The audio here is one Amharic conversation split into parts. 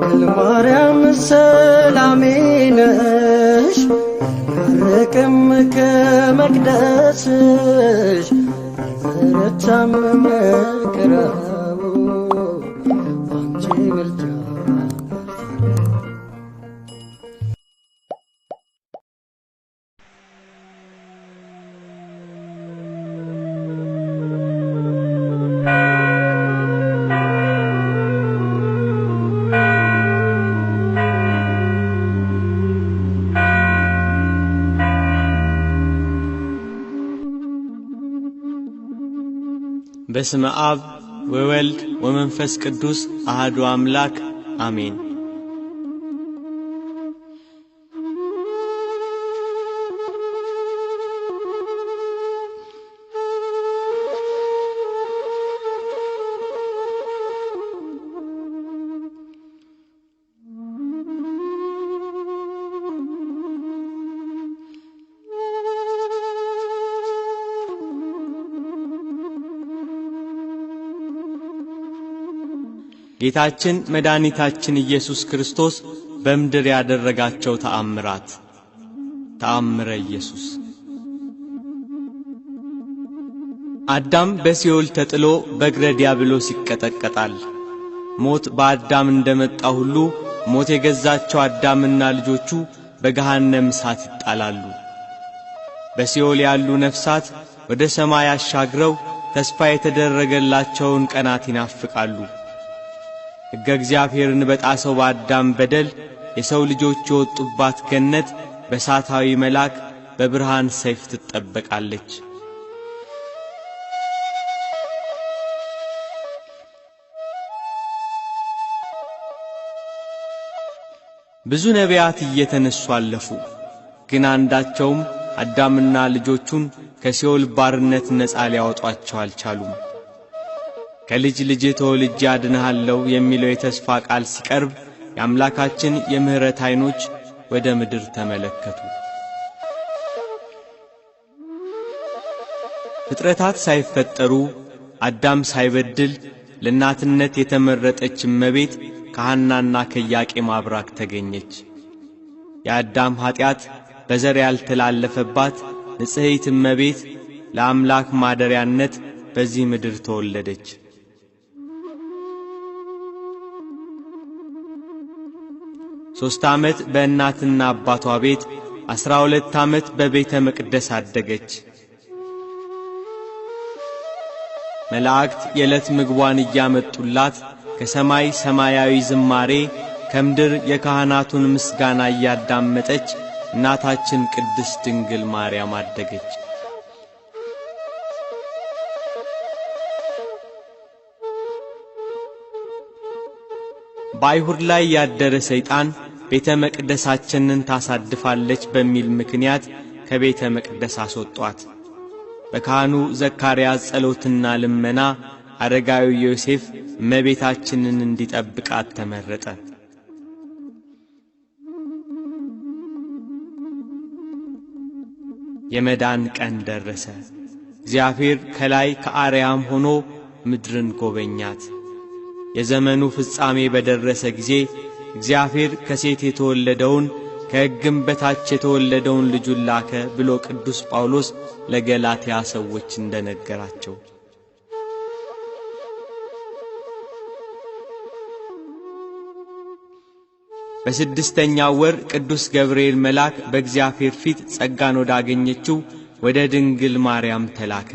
ድንግል ማርያም ሰላሜ ነሽ አርቅም ከመቅደስሽ ረታም መከራው አንቺ ምልጃ በስመ አብ ወወልድ ወመንፈስ ቅዱስ አሐዱ አምላክ አሜን። ጌታችን መድኃኒታችን ኢየሱስ ክርስቶስ በምድር ያደረጋቸው ተአምራት። ተአምረ ኢየሱስ። አዳም በሲኦል ተጥሎ በእግረ ዲያብሎስ ይቀጠቀጣል። ሞት በአዳም እንደመጣ ሁሉ ሞት የገዛቸው አዳምና ልጆቹ በገሃነም እሳት ይጣላሉ። በሲኦል ያሉ ነፍሳት ወደ ሰማይ አሻግረው ተስፋ የተደረገላቸውን ቀናት ይናፍቃሉ። ሕገ እግዚአብሔርን በጣሰው በአዳም በደል የሰው ልጆች የወጡባት ገነት በእሳታዊ መልአክ በብርሃን ሰይፍ ትጠበቃለች። ብዙ ነቢያት እየተነሱ አለፉ፣ ግን አንዳቸውም አዳምና ልጆቹን ከሲኦል ባርነት ነፃ ሊያወጧቸው አልቻሉም። ከልጅ ልጅ ተወልጄ አድንሃለሁ የሚለው የተስፋ ቃል ሲቀርብ የአምላካችን የምህረት ዓይኖች ወደ ምድር ተመለከቱ። ፍጥረታት ሳይፈጠሩ አዳም ሳይበድል ለእናትነት የተመረጠች እመቤት ከሐናና ከኢያቄም አብራክ ተገኘች። የአዳም ኀጢአት በዘር ያልተላለፈባት ንጽሕት እመቤት ለአምላክ ማደሪያነት በዚህ ምድር ተወለደች። 3 ዓመት በእናትና አባቷ ቤት 12 ዓመት በቤተ መቅደስ አደገች። መላእክት የዕለት ምግቧን እያመጡላት ከሰማይ ሰማያዊ ዝማሬ ከምድር የካህናቱን ምስጋና እያዳመጠች እናታችን ቅድስት ድንግል ማርያም አደገች። በአይሁድ ላይ ያደረ ሰይጣን ቤተ መቅደሳችንን ታሳድፋለች በሚል ምክንያት ከቤተ መቅደስ አስወጧት። በካህኑ ዘካርያስ ጸሎትና ልመና አረጋዊ ዮሴፍ እመቤታችንን እንዲጠብቃት ተመረጠ። የመዳን ቀን ደረሰ። እግዚአብሔር ከላይ ከአርያም ሆኖ ምድርን ጎበኛት። የዘመኑ ፍጻሜ በደረሰ ጊዜ እግዚአብሔር ከሴት የተወለደውን ከሕግም በታች የተወለደውን ልጁን ላከ ብሎ ቅዱስ ጳውሎስ ለገላትያ ሰዎች እንደነገራቸው በስድስተኛው ወር ቅዱስ ገብርኤል መልአክ በእግዚአብሔር ፊት ጸጋን ወዳገኘችው ወደ ድንግል ማርያም ተላከ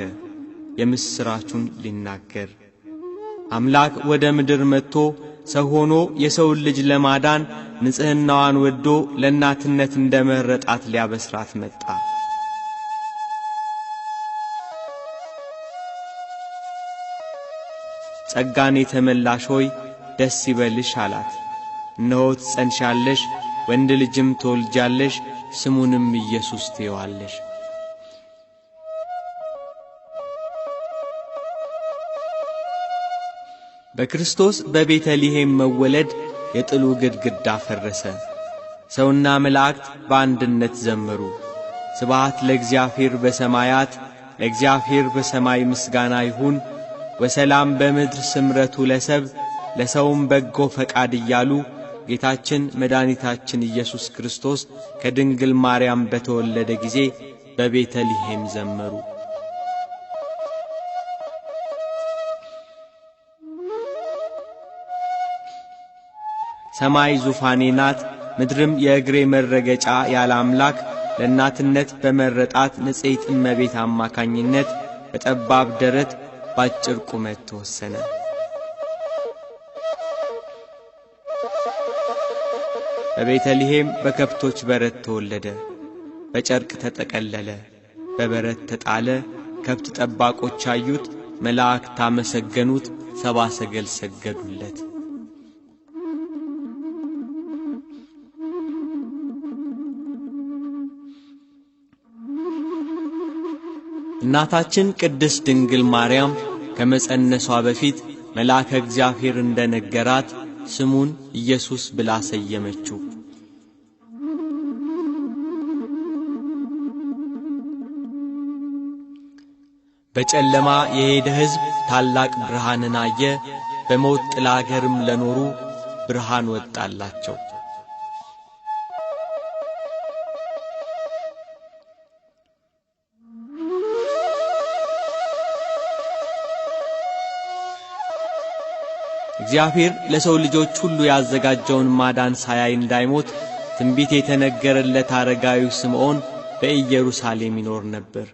የምስራቹን ሊናገር። አምላክ ወደ ምድር መጥቶ ሰው ሆኖ የሰውን ልጅ ለማዳን ንጽሕናዋን ወዶ ለእናትነት እንደመረጣት ሊያበስራት መጣ። ጸጋን የተመላሽ ሆይ ደስ ይበልሽ አላት። እነሆ ትጸንሻለሽ፣ ወንድ ልጅም ትወልጃለሽ፣ ስሙንም ኢየሱስ ትዪዋለሽ። በክርስቶስ በቤተልሔም መወለድ የጥሉ ግድግዳ ፈረሰ። ሰውና መላእክት በአንድነት ዘመሩ። ስብሐት ለእግዚአብሔር በሰማያት ለእግዚአብሔር በሰማይ ምስጋና ይሁን፣ ወሰላም በምድር ስምረቱ ለሰብ ለሰውም በጎ ፈቃድ እያሉ ጌታችን መድኃኒታችን ኢየሱስ ክርስቶስ ከድንግል ማርያም በተወለደ ጊዜ በቤተልሔም ዘመሩ። ሰማይ ዙፋኔ ናት፣ ምድርም የእግሬ መረገጫ ያለ አምላክ ለእናትነት በመረጣት ንጽሕት እመቤት አማካኝነት በጠባብ ደረት ባጭር ቁመት ተወሰነ። በቤተልሔም በከብቶች በረት ተወለደ። በጨርቅ ተጠቀለለ፣ በበረት ተጣለ። ከብት ጠባቆች አዩት፣ መላእክት አመሰገኑት፣ ሰብአ ሰገል ሰገዱለት። እናታችን ቅድስት ድንግል ማርያም ከመጸነሷ በፊት መልአከ እግዚአብሔር እንደነገራት ስሙን ኢየሱስ ብላ ሰየመችው። በጨለማ የሄደ ሕዝብ ታላቅ ብርሃንን አየ፣ በሞት ጥላ አገርም ለኖሩ ብርሃን ወጣላቸው። እግዚአብሔር ለሰው ልጆች ሁሉ ያዘጋጀውን ማዳን ሳያይ እንዳይሞት ትንቢት የተነገረለት አረጋዊው ስምዖን በኢየሩሳሌም ይኖር ነበር።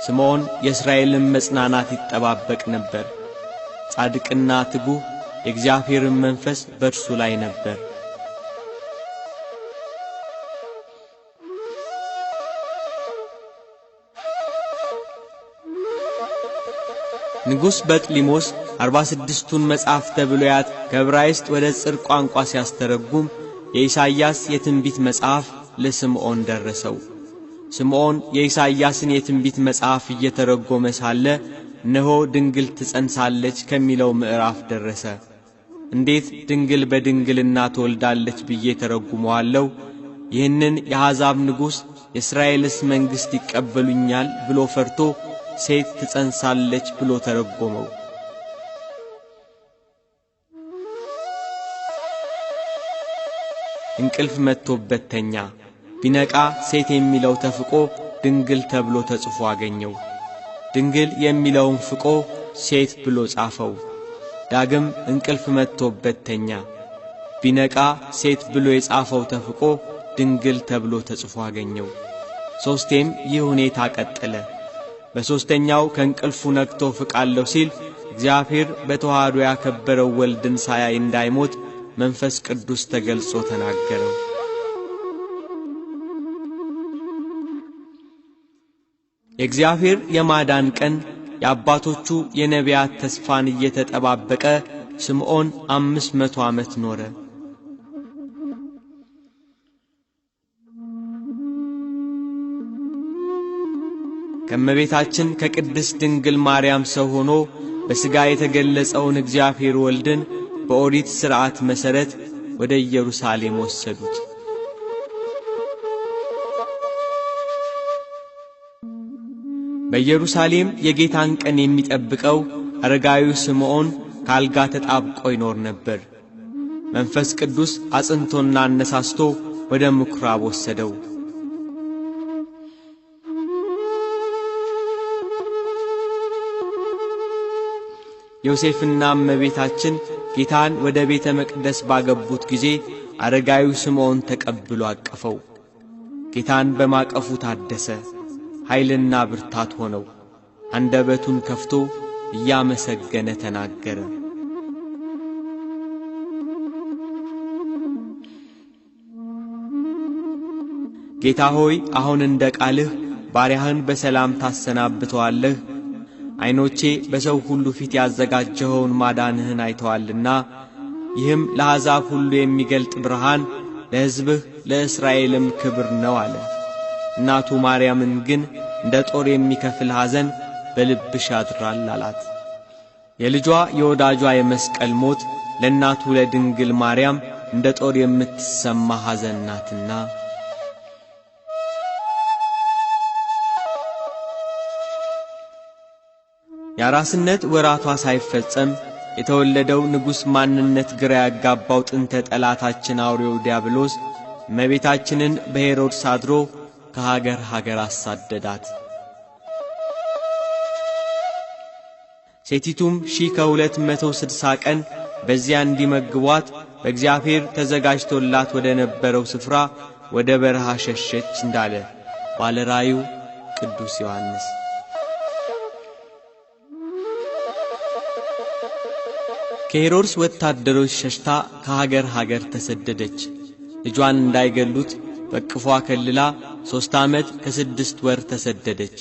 ስምዖን የእስራኤልን መጽናናት ይጠባበቅ ነበር። ጻድቅና ትጉህ፣ የእግዚአብሔርን መንፈስ በእርሱ ላይ ነበር። ንጉሥ በጥሊሞስ 46ቱን መጻሕፍተ ብሉያት ከዕብራይስጥ ወደ ጽር ቋንቋ ሲያስተረጉም የኢሳይያስ የትንቢት መጽሐፍ ለስምዖን ደረሰው። ስምዖን የኢሳይያስን የትንቢት መጽሐፍ እየተረጎመ ሳለ እነሆ ድንግል ትጸንሳለች ከሚለው ምዕራፍ ደረሰ። እንዴት ድንግል በድንግልና ትወልዳለች ብዬ ተረጉመዋለሁ? ይህንን የአሕዛብ ንጉሥ የእስራኤልስ መንግሥት ይቀበሉኛል ብሎ ፈርቶ ሴት ትጸንሳለች ብሎ ተረጎመው። እንቅልፍ መጥቶበት ተኛ። ቢነቃ ሴት የሚለው ተፍቆ ድንግል ተብሎ ተጽፎ አገኘው። ድንግል የሚለውን ፍቆ ሴት ብሎ ጻፈው። ዳግም እንቅልፍ መጥቶበት ተኛ። ቢነቃ ሴት ብሎ የጻፈው ተፍቆ ድንግል ተብሎ ተጽፎ አገኘው። ሦስቴም ይህ ሁኔታ ቀጠለ። በሦስተኛው ከእንቅልፉ ነቅቶ ፍቃለሁ ሲል እግዚአብሔር በተዋህዶ ያከበረው ወልድን ሳያይ እንዳይሞት መንፈስ ቅዱስ ተገልጾ ተናገረው። የእግዚአብሔር የማዳን ቀን የአባቶቹ የነቢያት ተስፋን እየተጠባበቀ ስምዖን 500 ዓመት ኖረ። ከእመቤታችን ከቅድስት ድንግል ማርያም ሰው ሆኖ በሥጋ የተገለጸውን እግዚአብሔር ወልድን በኦሪት ሥርዓት መሠረት ወደ ኢየሩሳሌም ወሰዱት። በኢየሩሳሌም የጌታን ቀን የሚጠብቀው አረጋዊው ስምዖን ካልጋ ተጣብቆ ይኖር ነበር። መንፈስ ቅዱስ አጽንቶና አነሳስቶ ወደ ምኵራብ ወሰደው። ዮሴፍና እመቤታችን ጌታን ወደ ቤተ መቅደስ ባገቡት ጊዜ አረጋዊው ስምዖን ተቀብሎ አቀፈው። ጌታን በማቀፉ ታደሰ፣ ኃይልና ብርታት ሆነው። አንደበቱን ከፍቶ እያመሰገነ ተናገረ። ጌታ ሆይ አሁን እንደ ቃልህ ባሪያህን በሰላም ታሰናብተዋለህ። ዓይኖቼ በሰው ሁሉ ፊት ያዘጋጀኸውን ማዳንህን አይተዋልና ይህም ለአሕዛብ ሁሉ የሚገልጥ ብርሃን ለሕዝብህ ለእስራኤልም ክብር ነው አለ። እናቱ ማርያምን ግን እንደ ጦር የሚከፍል ሐዘን በልብሽ ያድራል አላት። የልጇ የወዳጇ የመስቀል ሞት ለእናቱ ለድንግል ማርያም እንደ ጦር የምትሰማ ሐዘን ናትና የአራስነት ወራቷ ሳይፈጸም የተወለደው ንጉሥ ማንነት ግራ ያጋባው ጥንተ ጠላታችን አውሬው ዲያብሎስ እመቤታችንን በሄሮድስ አድሮ ከሀገር ሀገር አሳደዳት። ሴቲቱም 1260 ቀን በዚያ እንዲመግቧት በእግዚአብሔር ተዘጋጅቶላት ወደ ነበረው ስፍራ ወደ በረሃ ሸሸች እንዳለ ባለራእዩ ቅዱስ ዮሐንስ። ከሄሮድስ ወታደሮች ሸሽታ ከሀገር ሀገር ተሰደደች። ልጇን እንዳይገሉት በቅፏ ከልላ 3 ዓመት ከ6 ወር ተሰደደች።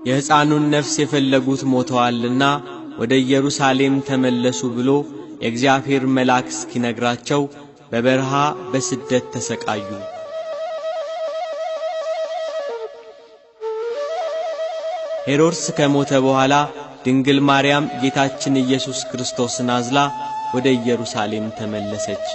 የሕፃኑን ነፍስ የፈለጉት ሞተዋልና ወደ ኢየሩሳሌም ተመለሱ ብሎ የእግዚአብሔር መልአክ እስኪነግራቸው በበረሃ በስደት ተሰቃዩ። ሄሮድስ ከሞተ በኋላ ድንግል ማርያም ጌታችን ኢየሱስ ክርስቶስን አዝላ ወደ ኢየሩሳሌም ተመለሰች።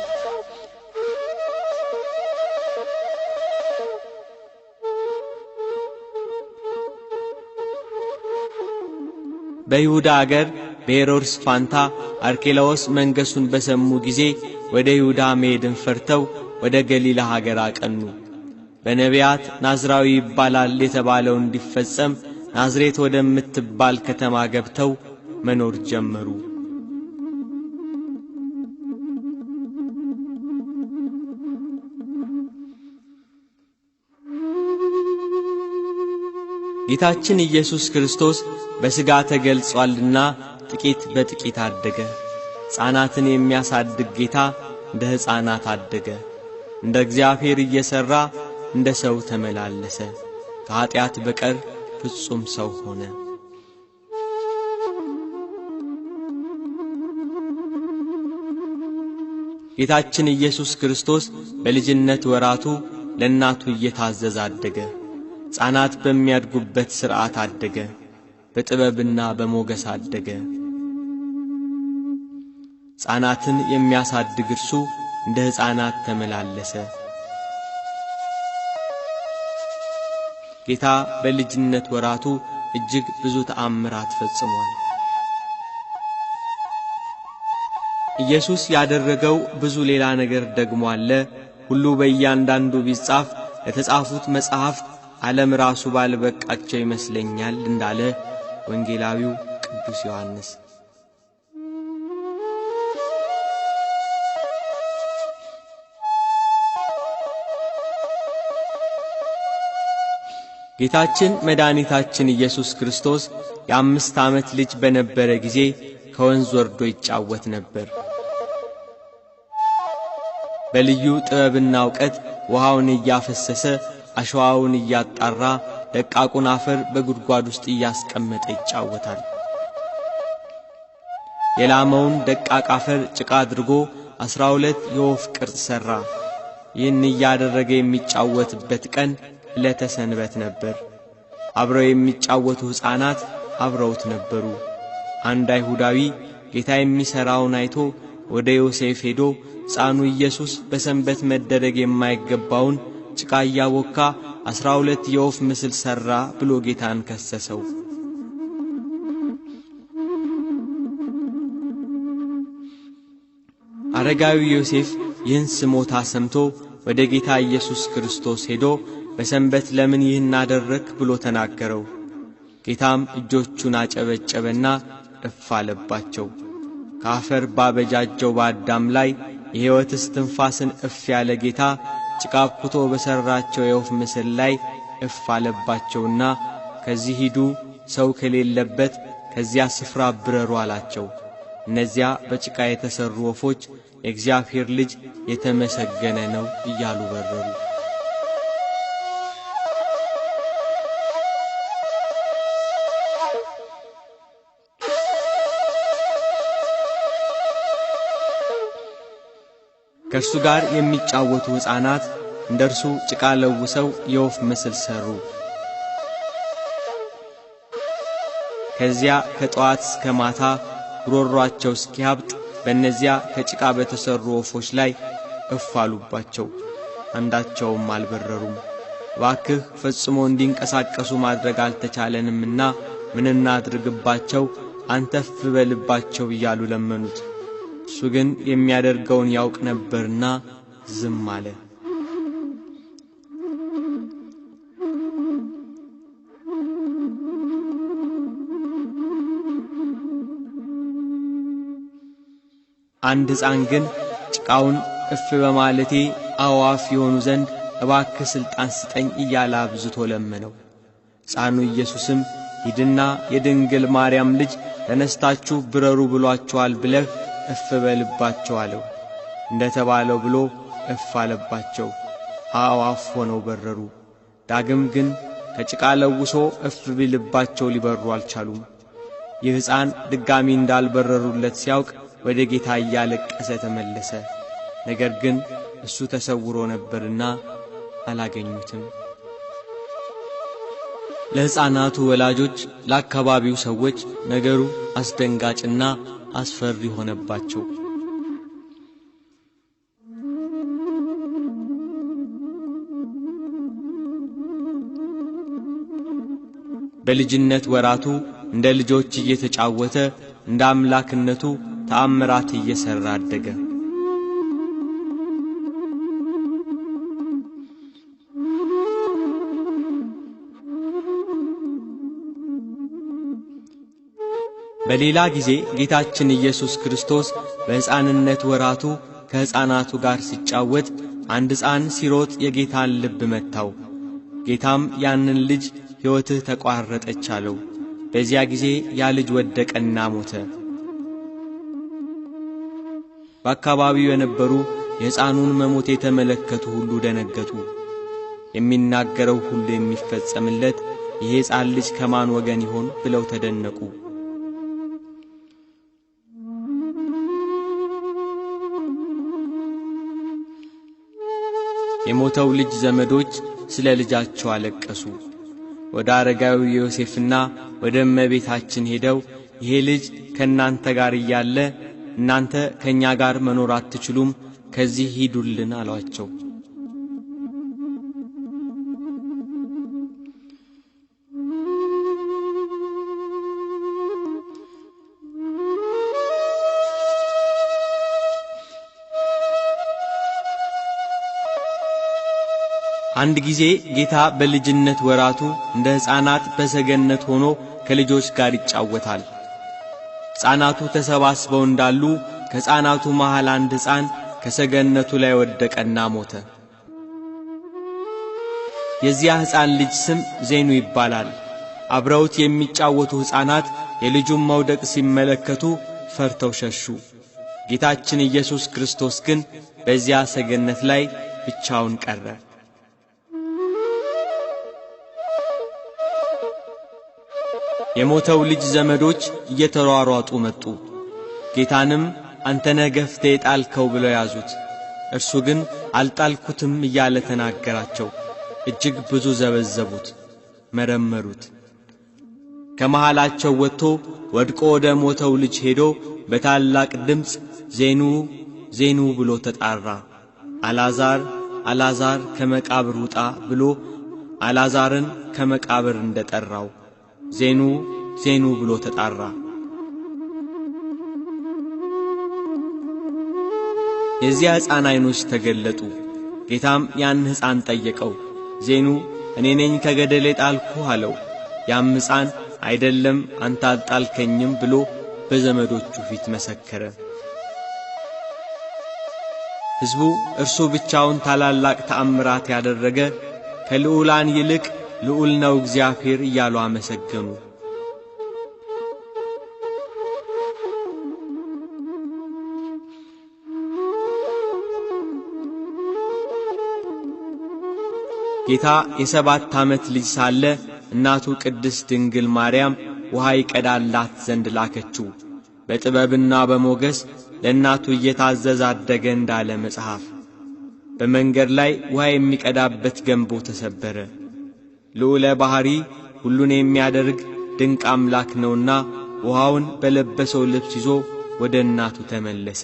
በይሁዳ አገር በሄሮድስ ፋንታ አርኬላዎስ መንገሱን በሰሙ ጊዜ ወደ ይሁዳ መሄድን ፈርተው ወደ ገሊላ ሀገር አቀኑ። በነቢያት ናዝራዊ ይባላል የተባለው እንዲፈጸም ናዝሬት ወደምትባል ከተማ ገብተው መኖር ጀመሩ። ጌታችን ኢየሱስ ክርስቶስ በሥጋ ተገልጿልና ጥቂት በጥቂት አደገ። ሕፃናትን የሚያሳድግ ጌታ እንደ ሕፃናት አደገ። እንደ እግዚአብሔር እየሠራ እንደ ሰው ተመላለሰ። ከኀጢአት በቀር ፍጹም ሰው ሆነ። ጌታችን ኢየሱስ ክርስቶስ በልጅነት ወራቱ ለእናቱ እየታዘዘ አደገ። ሕፃናት በሚያድጉበት ሥርዓት አደገ። በጥበብና በሞገስ አደገ። ሕፃናትን የሚያሳድግ እርሱ እንደ ሕፃናት ተመላለሰ። ጌታ በልጅነት ወራቱ እጅግ ብዙ ተአምራት ፈጽሟል። ኢየሱስ ያደረገው ብዙ ሌላ ነገር ደግሞ አለ። ሁሉ በእያንዳንዱ ቢጻፍ ለተጻፉት መጻሕፍት ዓለም ራሱ ባልበቃቸው ይመስለኛል እንዳለ ወንጌላዊው ቅዱስ ዮሐንስ። ጌታችን መድኃኒታችን ኢየሱስ ክርስቶስ የ5 ዓመት ልጅ በነበረ ጊዜ ከወንዝ ወርዶ ይጫወት ነበር። በልዩ ጥበብና ዕውቀት ውሃውን እያፈሰሰ አሸዋውን እያጣራ ደቃቁን አፈር በጉድጓድ ውስጥ እያስቀመጠ ይጫወታል። የላመውን ደቃቅ አፈር ጭቃ አድርጎ 12 የወፍ ቅርጽ ሠራ። ይህን እያደረገ የሚጫወትበት ቀን ዕለተ ሰንበት ነበር። አብረው የሚጫወቱ ሕፃናት አብረውት ነበሩ። አንድ አይሁዳዊ ጌታ የሚሠራውን አይቶ ወደ ዮሴፍ ሄዶ ሕፃኑ ኢየሱስ በሰንበት መደረግ የማይገባውን ጭቃ እያቦካ 12 የወፍ ምስል ሠራ ብሎ ጌታን ከሰሰው። አረጋዊ ዮሴፍ ይህን ስሞታ ሰምቶ ወደ ጌታ ኢየሱስ ክርስቶስ ሄዶ በሰንበት ለምን ይህን አደረክ ብሎ ተናገረው። ጌታም እጆቹን አጨበጨበና እፍ አለባቸው። ከአፈር ባበጃጀው በአዳም ላይ የሕይወት እስትንፋስን እፍ ያለ ጌታ ጭቃ አብኩቶ በሠራቸው የወፍ ምስል ላይ እፍ አለባቸውና ከዚህ ሂዱ፣ ሰው ከሌለበት ከዚያ ስፍራ ብረሩ አላቸው። እነዚያ በጭቃ የተሠሩ ወፎች የእግዚአብሔር ልጅ የተመሰገነ ነው እያሉ በረሩ። ከእርሱ ጋር የሚጫወቱ ሕፃናት እንደ እርሱ ጭቃ ለውሰው የወፍ ምስል ሠሩ። ከዚያ ከጠዋት እስከ ማታ ጉሮሮአቸው እስኪያብጥ በእነዚያ ከጭቃ በተሠሩ ወፎች ላይ እፍ አሉባቸው። አንዳቸውም አልበረሩም። እባክህ ፈጽሞ እንዲንቀሳቀሱ ማድረግ አልተቻለንምና ምን እናድርግባቸው? አንተ እፍ በልባቸው እያሉ ለመኑት። እሱ ግን የሚያደርገውን ያውቅ ነበርና ዝም አለ። አንድ ሕፃን ግን ጭቃውን እፍ በማለቴ አዋፍ የሆኑ ዘንድ እባክህ ሥልጣን ስጠኝ እያለ አብዝቶ ለመነው። ሕፃኑ ኢየሱስም ሂድና የድንግል ማርያም ልጅ ተነስታችሁ ብረሩ ብሏቸዋል ብለህ እፍ በልባቸው አለው። እንደ ተባለው ብሎ እፍ አለባቸው፣ አዋፍ ሆነው በረሩ። ዳግም ግን ከጭቃ ለውሶ እፍ ቢልባቸው ሊበሩ አልቻሉም። ይህ ሕፃን ድጋሚ እንዳልበረሩለት ሲያውቅ ወደ ጌታ እያለቀሰ ተመለሰ። ነገር ግን እሱ ተሰውሮ ነበርና አላገኙትም። ለሕፃናቱ ወላጆች፣ ለአካባቢው ሰዎች ነገሩ አስደንጋጭና አስፈሪ ሆነባቸው። በልጅነት ወራቱ እንደ ልጆች እየተጫወተ እንደ አምላክነቱ ተአምራት እየሰራ አደገ። በሌላ ጊዜ ጌታችን ኢየሱስ ክርስቶስ በሕፃንነት ወራቱ ከሕፃናቱ ጋር ሲጫወት አንድ ሕፃን ሲሮጥ የጌታን ልብ መታው። ጌታም ያንን ልጅ ሕይወትህ ተቋረጠች አለው። በዚያ ጊዜ ያ ልጅ ወደቀና ሞተ። በአካባቢው የነበሩ የሕፃኑን መሞት የተመለከቱ ሁሉ ደነገጡ። የሚናገረው ሁሉ የሚፈጸምለት ይሄ ሕፃን ልጅ ከማን ወገን ይሆን ብለው ተደነቁ። የሞተው ልጅ ዘመዶች ስለ ልጃቸው አለቀሱ። ወደ አረጋዊ ዮሴፍና ወደ እመቤታችን ሄደው ይሄ ልጅ ከእናንተ ጋር እያለ እናንተ ከእኛ ጋር መኖር አትችሉም፣ ከዚህ ሂዱልን አሏቸው። አንድ ጊዜ ጌታ በልጅነት ወራቱ እንደ ሕፃናት በሰገነት ሆኖ ከልጆች ጋር ይጫወታል። ሕፃናቱ ተሰባስበው እንዳሉ ከሕፃናቱ መሃል አንድ ሕፃን ከሰገነቱ ላይ ወደቀና ሞተ። የዚያ ሕፃን ልጅ ስም ዜኑ ይባላል። አብረውት የሚጫወቱ ሕፃናት የልጁን መውደቅ ሲመለከቱ ፈርተው ሸሹ። ጌታችን ኢየሱስ ክርስቶስ ግን በዚያ ሰገነት ላይ ብቻውን ቀረ። የሞተው ልጅ ዘመዶች እየተሯሯጡ መጡ። ጌታንም አንተ ነህ ገፍተህ የጣልከው ብለው ያዙት። እርሱ ግን አልጣልኩትም እያለ ተናገራቸው። እጅግ ብዙ ዘበዘቡት፣ መረመሩት። ከመሃላቸው ወጥቶ ወድቆ ወደ ሞተው ልጅ ሄዶ በታላቅ ድምፅ ዜኑ ዜኑ ብሎ ተጣራ። አልዓዛር አልዓዛር ከመቃብር ውጣ ብሎ አልዓዛርን ከመቃብር እንደጠራው ዜኑ ዜኑ ብሎ ተጣራ። የዚያ ሕፃን ዓይኖች ተገለጡ። ጌታም ያን ሕፃን ጠየቀው። ዜኑ እኔ ነኝ ከገደል የጣልኩህ አለው። ያም ሕፃን አይደለም አንተ አልጣልከኝም ብሎ በዘመዶቹ ፊት መሰከረ። ሕዝቡ እርሱ ብቻውን ታላላቅ ተአምራት ያደረገ ከልዑላን ይልቅ ልዑል ነው እግዚአብሔር እያሉ አመሰገኑ። ጌታ የ7 ዓመት ልጅ ሳለ እናቱ ቅድስት ድንግል ማርያም ውሃ ይቀዳላት ዘንድ ላከችው። በጥበብና በሞገስ ለእናቱ እየታዘዘ አደገ እንዳለ መጽሐፍ። በመንገድ ላይ ውሃ የሚቀዳበት ገንቦ ተሰበረ። ልዑለ ባሕሪ ሁሉን የሚያደርግ ድንቅ አምላክ ነውና ውሃውን በለበሰው ልብስ ይዞ ወደ እናቱ ተመለሰ።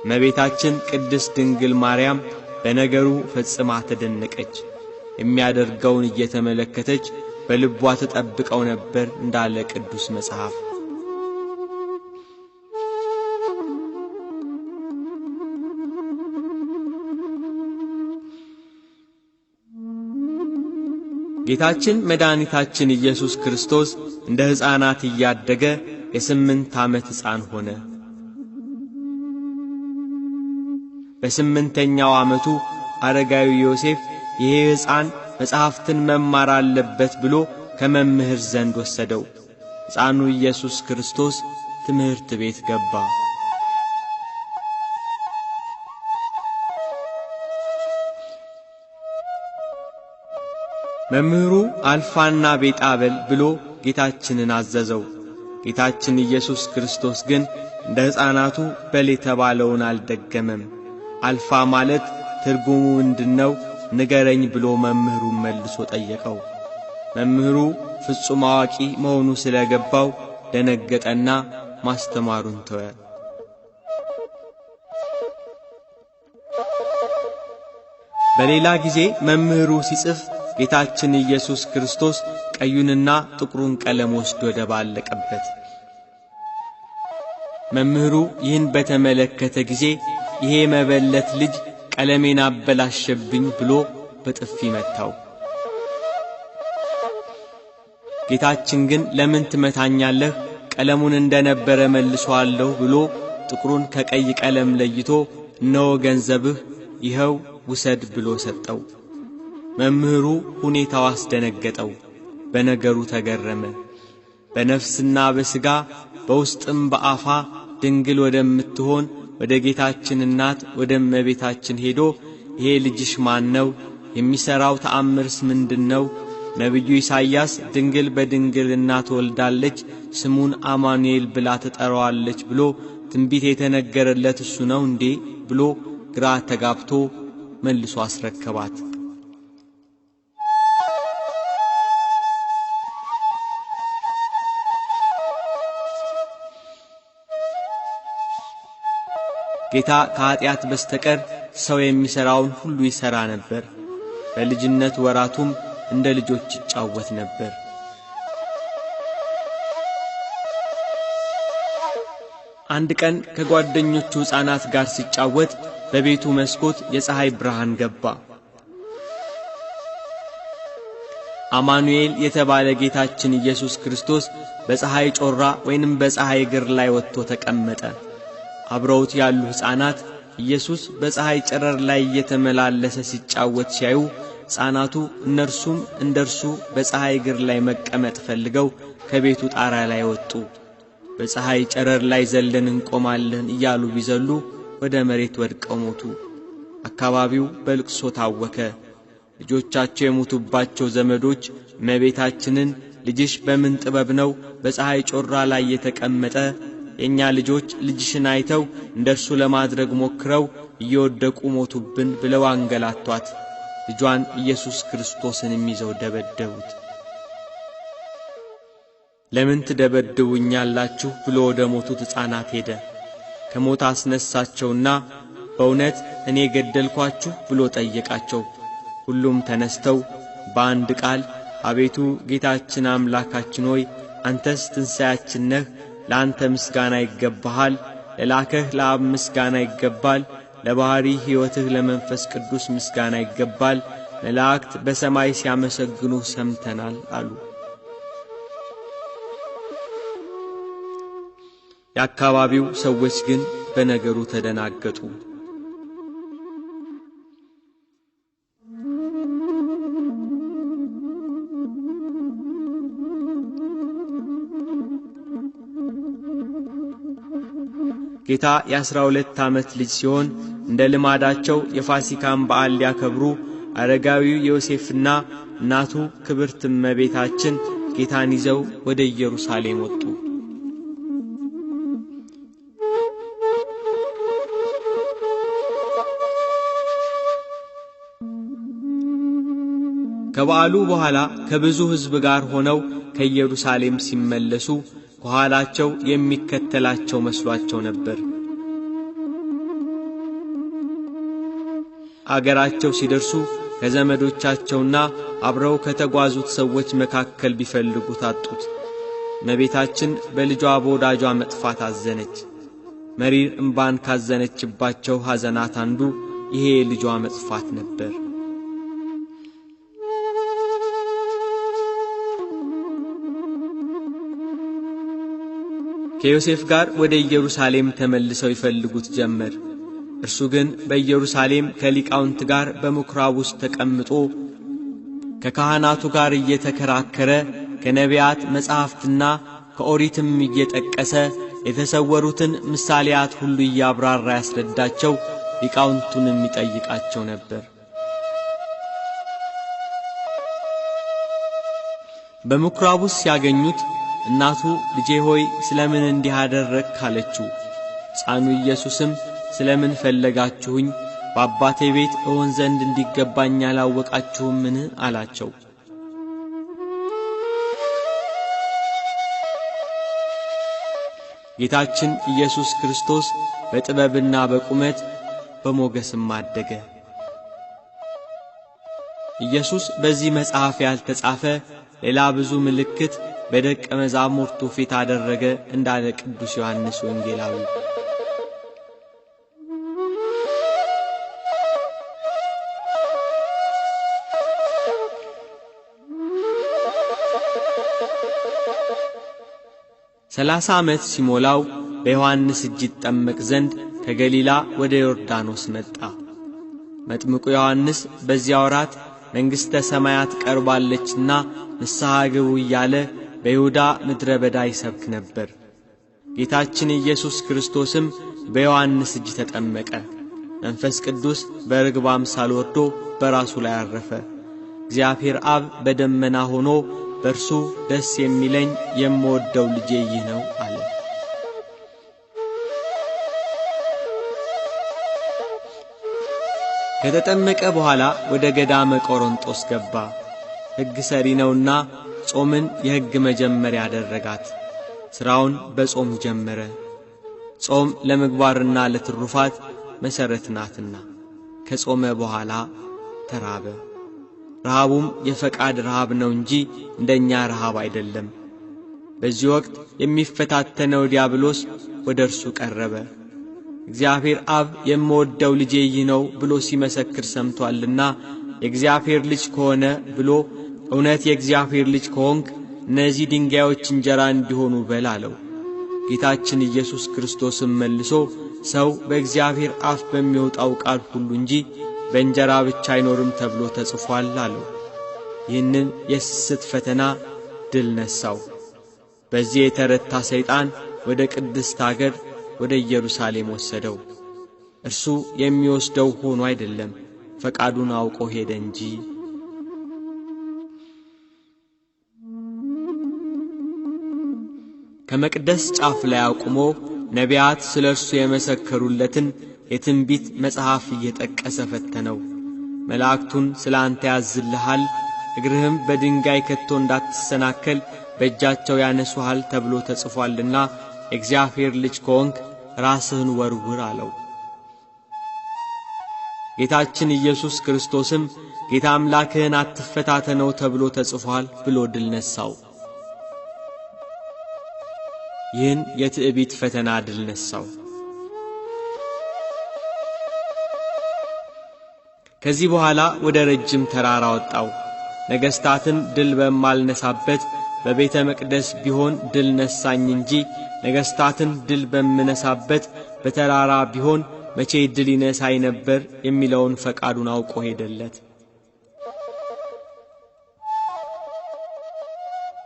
እመቤታችን ቅድስት ድንግል ማርያም በነገሩ ፈጽማ ተደነቀች። የሚያደርገውን እየተመለከተች በልቧ ተጠብቀው ነበር እንዳለ ቅዱስ መጽሐፍ። ጌታችን መድኃኒታችን ኢየሱስ ክርስቶስ እንደ ሕፃናት እያደገ የ8 ዓመት ሕፃን ሆነ። በ8ኛው ዓመቱ አረጋዊ ዮሴፍ ይሄ ሕፃን መጽሐፍትን መማር አለበት ብሎ ከመምህር ዘንድ ወሰደው። ሕፃኑ ኢየሱስ ክርስቶስ ትምህርት ቤት ገባ። መምህሩ አልፋና ቤጣ በል ብሎ ጌታችንን አዘዘው። ጌታችን ኢየሱስ ክርስቶስ ግን እንደ ሕፃናቱ በል የተባለውን አልደገመም። አልፋ ማለት ትርጉሙ ምንድነው ንገረኝ ብሎ መምህሩን መልሶ ጠየቀው። መምህሩ ፍጹም አዋቂ መሆኑ ስለገባው ደነገጠና ማስተማሩን ተወ። በሌላ ጊዜ መምህሩ ሲጽፍ ጌታችን ኢየሱስ ክርስቶስ ቀዩንና ጥቁሩን ቀለም ወስዶ ደባለቀበት። መምህሩ ይህን በተመለከተ ጊዜ ይሄ መበለት ልጅ ቀለሜን አበላሸብኝ ብሎ በጥፊ መታው። ጌታችን ግን ለምን ትመታኛለህ? ቀለሙን እንደነበረ መልሶአለሁ ብሎ ጥቁሩን ከቀይ ቀለም ለይቶ እነሆ ገንዘብህ ይኸው ውሰድ ብሎ ሰጠው። መምህሩ ሁኔታው አስደነገጠው፣ በነገሩ ተገረመ። በነፍስና በሥጋ በውስጥም በአፋ ድንግል ወደምትሆን ወደ ጌታችን እናት ወደ እመቤታችን ሄዶ ይሄ ልጅሽ ማን ነው? የሚሠራው ተአምርስ ምንድነው? ነቢዩ ኢሳይያስ ድንግል በድንግልና ትወልዳለች፣ ስሙን አማኑኤል ብላ ትጠራዋለች ብሎ ትንቢት የተነገረለት እሱ ነው እንዴ? ብሎ ግራ ተጋብቶ መልሶ አስረከባት። ጌታ ከኃጢአት በስተቀር ሰው የሚሠራውን ሁሉ ይሠራ ነበር። በልጅነት ወራቱም እንደ ልጆች ይጫወት ነበር። አንድ ቀን ከጓደኞቹ ሕፃናት ጋር ሲጫወት በቤቱ መስኮት የፀሐይ ብርሃን ገባ። አማኑኤል የተባለ ጌታችን ኢየሱስ ክርስቶስ በፀሐይ ጮራ ወይንም በፀሐይ እግር ላይ ወጥቶ ተቀመጠ። አብረውት ያሉ ሕፃናት ኢየሱስ በፀሐይ ጨረር ላይ እየተመላለሰ ሲጫወት ሲያዩ ሕፃናቱ እነርሱም እንደርሱ በፀሐይ እግር ላይ መቀመጥ ፈልገው ከቤቱ ጣራ ላይ ወጡ። በፀሐይ ጨረር ላይ ዘለን እንቆማለን እያሉ ቢዘሉ ወደ መሬት ወድቀው ሞቱ። አካባቢው በልቅሶ ታወከ። ልጆቻቸው የሞቱባቸው ዘመዶች እመቤታችንን ልጅሽ በምን ጥበብ ነው በፀሐይ ጮራ ላይ የተቀመጠ? የኛ ልጆች ልጅሽን አይተው እንደርሱ ለማድረግ ሞክረው እየወደቁ ሞቱብን ብለው አንገላቷት። ልጇን ኢየሱስ ክርስቶስን ይዘው ደበደቡት። ለምን ትደበድቡኛላችሁ ብሎ ወደ ሞቱት ሕፃናት ሄደ። ከሞት አስነሳቸውና በእውነት እኔ ገደልኳችሁ ብሎ ጠየቃቸው። ሁሉም ተነስተው በአንድ ቃል አቤቱ ጌታችን አምላካችን ሆይ አንተስ ትንሣኤያችን ነህ፣ ለአንተ ምስጋና ይገባሃል፣ ለላከህ ለአብ ምስጋና ይገባል፣ ለባሕሪ ሕይወትህ ለመንፈስ ቅዱስ ምስጋና ይገባል፣ መላእክት በሰማይ ሲያመሰግኑ ሰምተናል አሉ። የአካባቢው ሰዎች ግን በነገሩ ተደናገጡ። ጌታ የ12 ዓመት ልጅ ሲሆን እንደ ልማዳቸው የፋሲካን በዓል ሊያከብሩ አረጋዊው ዮሴፍና እናቱ ክብርት እመቤታችን ጌታን ይዘው ወደ ኢየሩሳሌም ወጡ። ከበዓሉ በኋላ ከብዙ ሕዝብ ጋር ሆነው ከኢየሩሳሌም ሲመለሱ ከኋላቸው የሚከተላቸው መስሏቸው ነበር። አገራቸው ሲደርሱ ከዘመዶቻቸውና አብረው ከተጓዙት ሰዎች መካከል ቢፈልጉት አጡት። እመቤታችን በልጇ በወዳጇ መጥፋት አዘነች። መሪር እምባን ካዘነችባቸው ሐዘናት አንዱ ይሄ ልጇ መጥፋት ነበር። ከዮሴፍ ጋር ወደ ኢየሩሳሌም ተመልሰው ይፈልጉት ጀመር። እርሱ ግን በኢየሩሳሌም ከሊቃውንት ጋር በምኵራብ ውስጥ ተቀምጦ ከካህናቱ ጋር እየተከራከረ ከነቢያት መጻሕፍትና ከኦሪትም እየጠቀሰ የተሰወሩትን ምሳሌያት ሁሉ እያብራራ ያስረዳቸው፣ ሊቃውንቱንም ይጠይቃቸው ነበር። በምኵራብ ውስጥ ሲያገኙት እናቱ ልጄ ሆይ ስለምን እንዲህ አደረግክ አለችው። ሕፃኑ ኢየሱስም ስለምን ፈለጋችሁኝ? በአባቴ ቤት እሆን ዘንድ እንዲገባኝ አላወቃችሁምን? አላቸው። ጌታችን ኢየሱስ ክርስቶስ በጥበብና በቁመት በሞገስም አደገ። ኢየሱስ በዚህ መጽሐፍ ያልተጻፈ ሌላ ብዙ ምልክት በደቀ መዛሙርቱ ፊት አደረገ እንዳለ ቅዱስ ዮሐንስ ወንጌላዊ። ሰላሳ ዓመት ሲሞላው በዮሐንስ እጅ ይጠመቅ ዘንድ ከገሊላ ወደ ዮርዳኖስ መጣ። መጥምቁ ዮሐንስ በዚያ ወራት መንግሥተ ሰማያት ቀርባለችና ንስሐ ግቡ እያለ በይሁዳ ምድረ በዳ ይሰብክ ነበር። ጌታችን ኢየሱስ ክርስቶስም በዮሐንስ እጅ ተጠመቀ። መንፈስ ቅዱስ በርግብ አምሳል ወርዶ በራሱ ላይ አረፈ። እግዚአብሔር አብ በደመና ሆኖ በእርሱ ደስ የሚለኝ የምወደው ልጄ ይህ ነው አለ። ከተጠመቀ በኋላ ወደ ገዳመ ቆሮንጦስ ገባ። ሕግ ሰሪ ነውና ጾምን የሕግ መጀመሪያ ያደረጋት። ሥራውን በጾም ጀመረ። ጾም ለምግባርና ለትሩፋት መሠረት ናትና። ከጾመ በኋላ ተራበ። ረሃቡም የፈቃድ ረሃብ ነው እንጂ እንደኛ ረሃብ አይደለም። በዚህ ወቅት የሚፈታተነው ዲያብሎስ ወደ እርሱ ቀረበ። እግዚአብሔር አብ የምወደው ልጄ ይህ ነው ብሎ ሲመሰክር ሰምቶአልና የእግዚአብሔር ልጅ ከሆነ ብሎ እውነት የእግዚአብሔር ልጅ ከሆንክ እነዚህ ድንጋዮች እንጀራ እንዲሆኑ በል አለው። ጌታችን ኢየሱስ ክርስቶስም መልሶ ሰው በእግዚአብሔር አፍ በሚወጣው ቃል ሁሉ እንጂ በእንጀራ ብቻ አይኖርም ተብሎ ተጽፏል አለው። ይህንን የስስት ፈተና ድል ነሳው። በዚህ የተረታ ሰይጣን ወደ ቅድስት አገር ወደ ኢየሩሳሌም ወሰደው። እርሱ የሚወስደው ሆኖ አይደለም፣ ፈቃዱን አውቆ ሄደ እንጂ። ከመቅደስ ጫፍ ላይ አቁሞ ነቢያት ስለ እርሱ የመሰከሩለትን የትንቢት መጽሐፍ እየጠቀሰ ፈተነው። መላእክቱን ስለ አንተ ያዝልሃል፣ እግርህም በድንጋይ ከቶ እንዳትሰናከል በእጃቸው ያነሱሃል ተብሎ ተጽፏልና የእግዚአብሔር ልጅ ከሆንክ ራስህን ወርውር አለው። ጌታችን ኢየሱስ ክርስቶስም ጌታ አምላክህን አትፈታተነው ተብሎ ተጽፏል ብሎ ድል ነሳው። ይህን የትዕቢት ፈተና ድል ነሳው። ከዚህ በኋላ ወደ ረጅም ተራራ ወጣው። ነገሥታትን ድል በማልነሳበት በቤተ መቅደስ ቢሆን ድል ነሳኝ እንጂ ነገሥታትን ድል በምነሳበት በተራራ ቢሆን መቼ ድል ይነሳኝ ነበር የሚለውን ፈቃዱን አውቆ ሄደለት።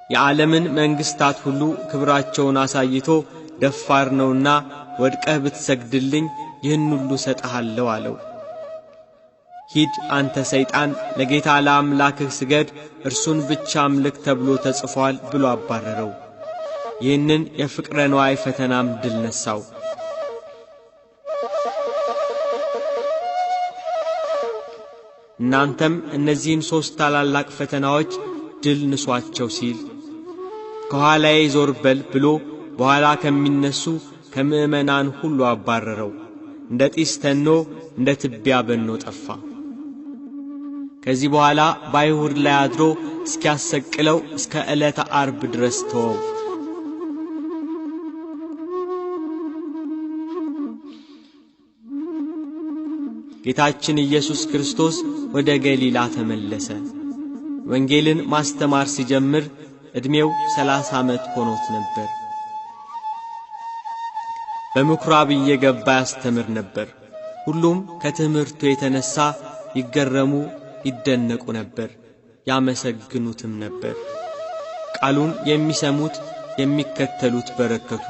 የዓለምን መንግሥታት ሁሉ ክብራቸውን አሳይቶ ደፋር ነውና ወድቀህ ብትሰግድልኝ ይህን ሁሉ ሰጠሃለሁ አለው። ሂድ አንተ ሰይጣን፣ ለጌታ ለአምላክህ ስገድ፣ እርሱን ብቻ አምልክ ተብሎ ተጽፏል ብሎ አባረረው። ይህንን የፍቅረ ነዋይ ፈተናም ድል ነሳው። እናንተም እነዚህን 3 ታላላቅ ፈተናዎች ድል ንሷቸው ሲል ከኋላዬ ዞር በል ብሎ በኋላ ከሚነሱ ከምእመናን ሁሉ አባረረው። እንደ ጢስ ተኖ እንደ ትቢያ በኖ ጠፋ። ከዚህ በኋላ በአይሁድ ላይ አድሮ እስኪያሰቅለው እስከ ዕለተ ዓርብ ድረስ ተወው። ጌታችን ኢየሱስ ክርስቶስ ወደ ገሊላ ተመለሰ። ወንጌልን ማስተማር ሲጀምር ዕድሜው 30 ዓመት ሆኖት ነበር። በምኵራብ እየገባ ያስተምር ነበር። ሁሉም ከትምህርቱ የተነሳ ይገረሙ ይደነቁ ነበር፣ ያመሰግኑትም ነበር። ቃሉን የሚሰሙት የሚከተሉት በረከቱ።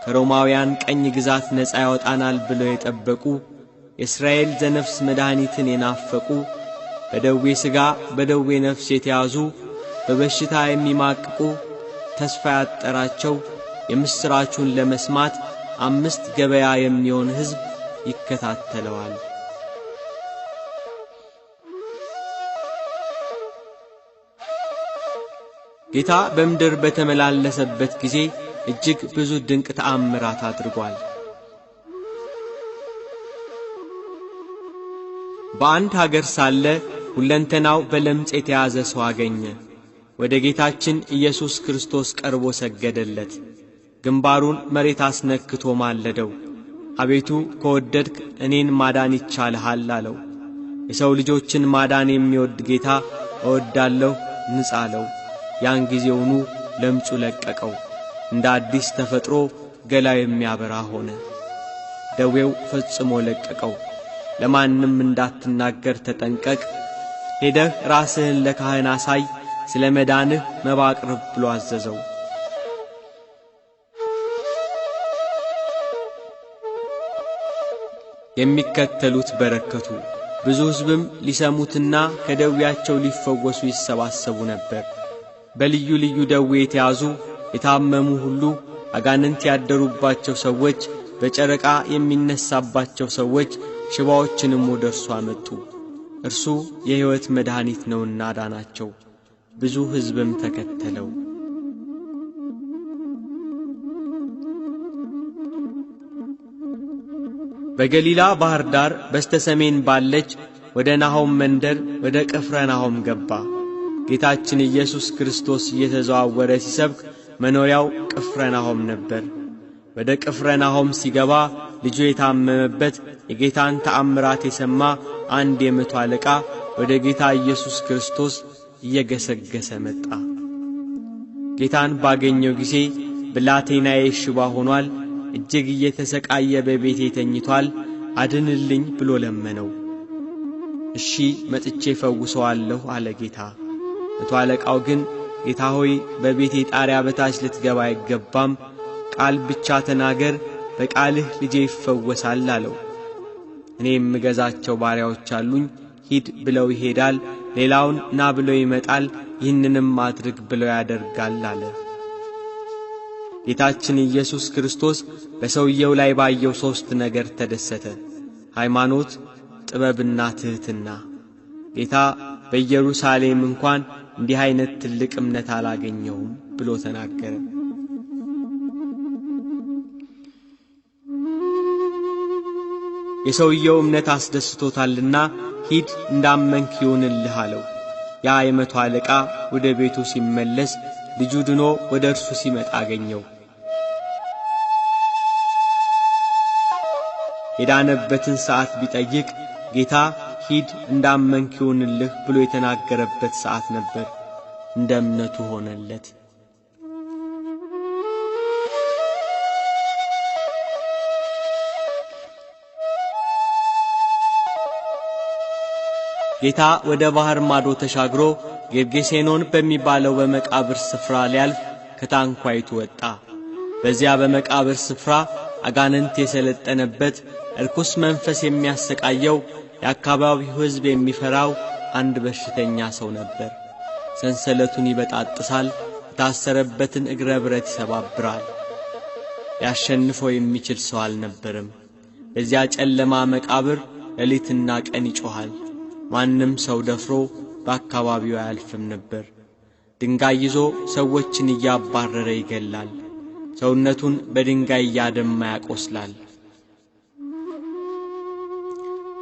ከሮማውያን ቀኝ ግዛት ነፃ ያወጣናል ብለው የጠበቁ፣ የእስራኤል ዘነፍስ መድኃኒትን የናፈቁ፣ በደዌ ሥጋ በደዌ ነፍስ የተያዙ፣ በበሽታ የሚማቅቁ፣ ተስፋ ያጠራቸው የምሥራቹን ለመስማት 5 ገበያ የሚሆን ሕዝብ ይከታተለዋል። ጌታ በምድር በተመላለሰበት ጊዜ እጅግ ብዙ ድንቅ ተአምራት አድርጓል። በአንድ ሀገር ሳለ ሁለንተናው በለምጽ የተያዘ ሰው አገኘ። ወደ ጌታችን ኢየሱስ ክርስቶስ ቀርቦ ሰገደለት። ግንባሩን መሬት አስነክቶ ማለደው። አቤቱ ከወደድክ እኔን ማዳን ይቻልሃል አለው። የሰው ልጆችን ማዳን የሚወድ ጌታ እወዳለሁ ንጻ አለው። ያን ጊዜውኑ ለምጹ ለቀቀው። እንደ አዲስ ተፈጥሮ ገላው የሚያበራ ሆነ። ደዌው ፈጽሞ ለቀቀው። ለማንም እንዳትናገር ተጠንቀቅ፣ ሄደህ ራስህን ለካህን አሳይ፣ ስለ መዳንህ መባ አቅርብ ብሎ አዘዘው። የሚከተሉት በረከቱ። ብዙ ሕዝብም ሊሰሙትና ከደዌያቸው ሊፈወሱ ይሰባሰቡ ነበር። በልዩ ልዩ ደዌ የተያዙ የታመሙ ሁሉ፣ አጋንንት ያደሩባቸው ሰዎች፣ በጨረቃ የሚነሳባቸው ሰዎች፣ ሽባዎችንም ወደ እርሱ አመጡ። እርሱ የሕይወት መድኃኒት ነውና ዳናቸው። ብዙ ሕዝብም ተከተለው። በገሊላ ባህር ዳር በስተሰሜን ባለች ወደ ናሆም መንደር ወደ ቅፍርናሆም ገባ። ጌታችን ኢየሱስ ክርስቶስ እየተዘዋወረ ሲሰብክ መኖሪያው ቅፍርናሆም ነበር። ወደ ቅፍርናሆም ሲገባ ልጁ የታመመበት የጌታን ተአምራት የሰማ አንድ የመቶ አለቃ ወደ ጌታ ኢየሱስ ክርስቶስ እየገሰገሰ መጣ። ጌታን ባገኘው ጊዜ ብላቴናዬ ሽባ ሆኗል፣ እጅግ እየተሰቃየ በቤቴ ተኝቷል፣ አድንልኝ ብሎ ለመነው። እሺ መጥቼ ፈውሰዋለሁ አለ ጌታ። መቶ አለቃው ግን ጌታ ሆይ በቤቴ ጣሪያ በታች ልትገባ አይገባም፣ ቃል ብቻ ተናገር፣ በቃልህ ልጄ ይፈወሳል አለው። እኔ የምገዛቸው ባሪያዎች አሉኝ፣ ሂድ ብለው ይሄዳል፣ ሌላውን ና ብለው ይመጣል፣ ይህንንም አድርግ ብለው ያደርጋል አለ። ጌታችን ኢየሱስ ክርስቶስ በሰውየው ላይ ባየው 3 ነገር ተደሰተ፤ ሃይማኖት፣ ጥበብና ትሕትና። ጌታ በኢየሩሳሌም እንኳን እንዲህ አይነት ትልቅ እምነት አላገኘውም ብሎ ተናገረ። የሰውየው እምነት አስደስቶታልና ሂድ እንዳመንክ ይሁንልህ አለው። ያ የመቶ አለቃ ወደ ቤቱ ሲመለስ ልጁ ድኖ ወደ እርሱ ሲመጣ አገኘው። የዳነበትን ሰዓት ቢጠይቅ ጌታ ሂድ እንዳመንክ ይሁንልህ ብሎ የተናገረበት ሰዓት ነበር። እንደ እምነቱ ሆነለት። ጌታ ወደ ባህር ማዶ ተሻግሮ ጌርጌሴኖን በሚባለው በመቃብር ስፍራ ሊያልፍ ከታንኳይቱ ወጣ። በዚያ በመቃብር ስፍራ አጋንንት የሰለጠነበት እርኩስ መንፈስ የሚያሰቃየው የአካባቢው ሕዝብ የሚፈራው አንድ በሽተኛ ሰው ነበር። ሰንሰለቱን ይበጣጥሳል፣ የታሰረበትን እግረ ብረት ይሰባብራል። ያሸንፈው የሚችል ሰው አልነበረም። በዚያ ጨለማ መቃብር ሌሊትና ቀን ይጮኻል። ማንም ሰው ደፍሮ በአካባቢው አያልፍም ነበር። ድንጋይ ይዞ ሰዎችን እያባረረ ይገላል። ሰውነቱን በድንጋይ እያደማ ያቆስላል።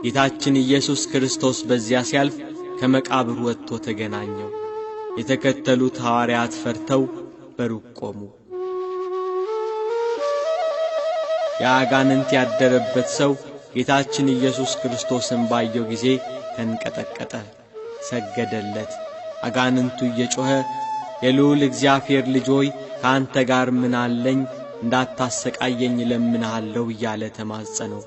ጌታችን ኢየሱስ ክርስቶስ በዚያ ሲያልፍ ከመቃብር ወጥቶ ተገናኘው። የተከተሉት ሐዋርያት ፈርተው በሩቅ ቆሙ። የአጋንንት ያደረበት ሰው ጌታችን ኢየሱስ ክርስቶስን ባየው ጊዜ ተንቀጠቀጠ፣ ሰገደለት። አጋንንቱ እየጮኸ የልዑል እግዚአብሔር ልጅ ሆይ ከአንተ ጋር ምን አለኝ? እንዳታሰቃየኝ እለምንሃለሁ እያለ ተማጸነው።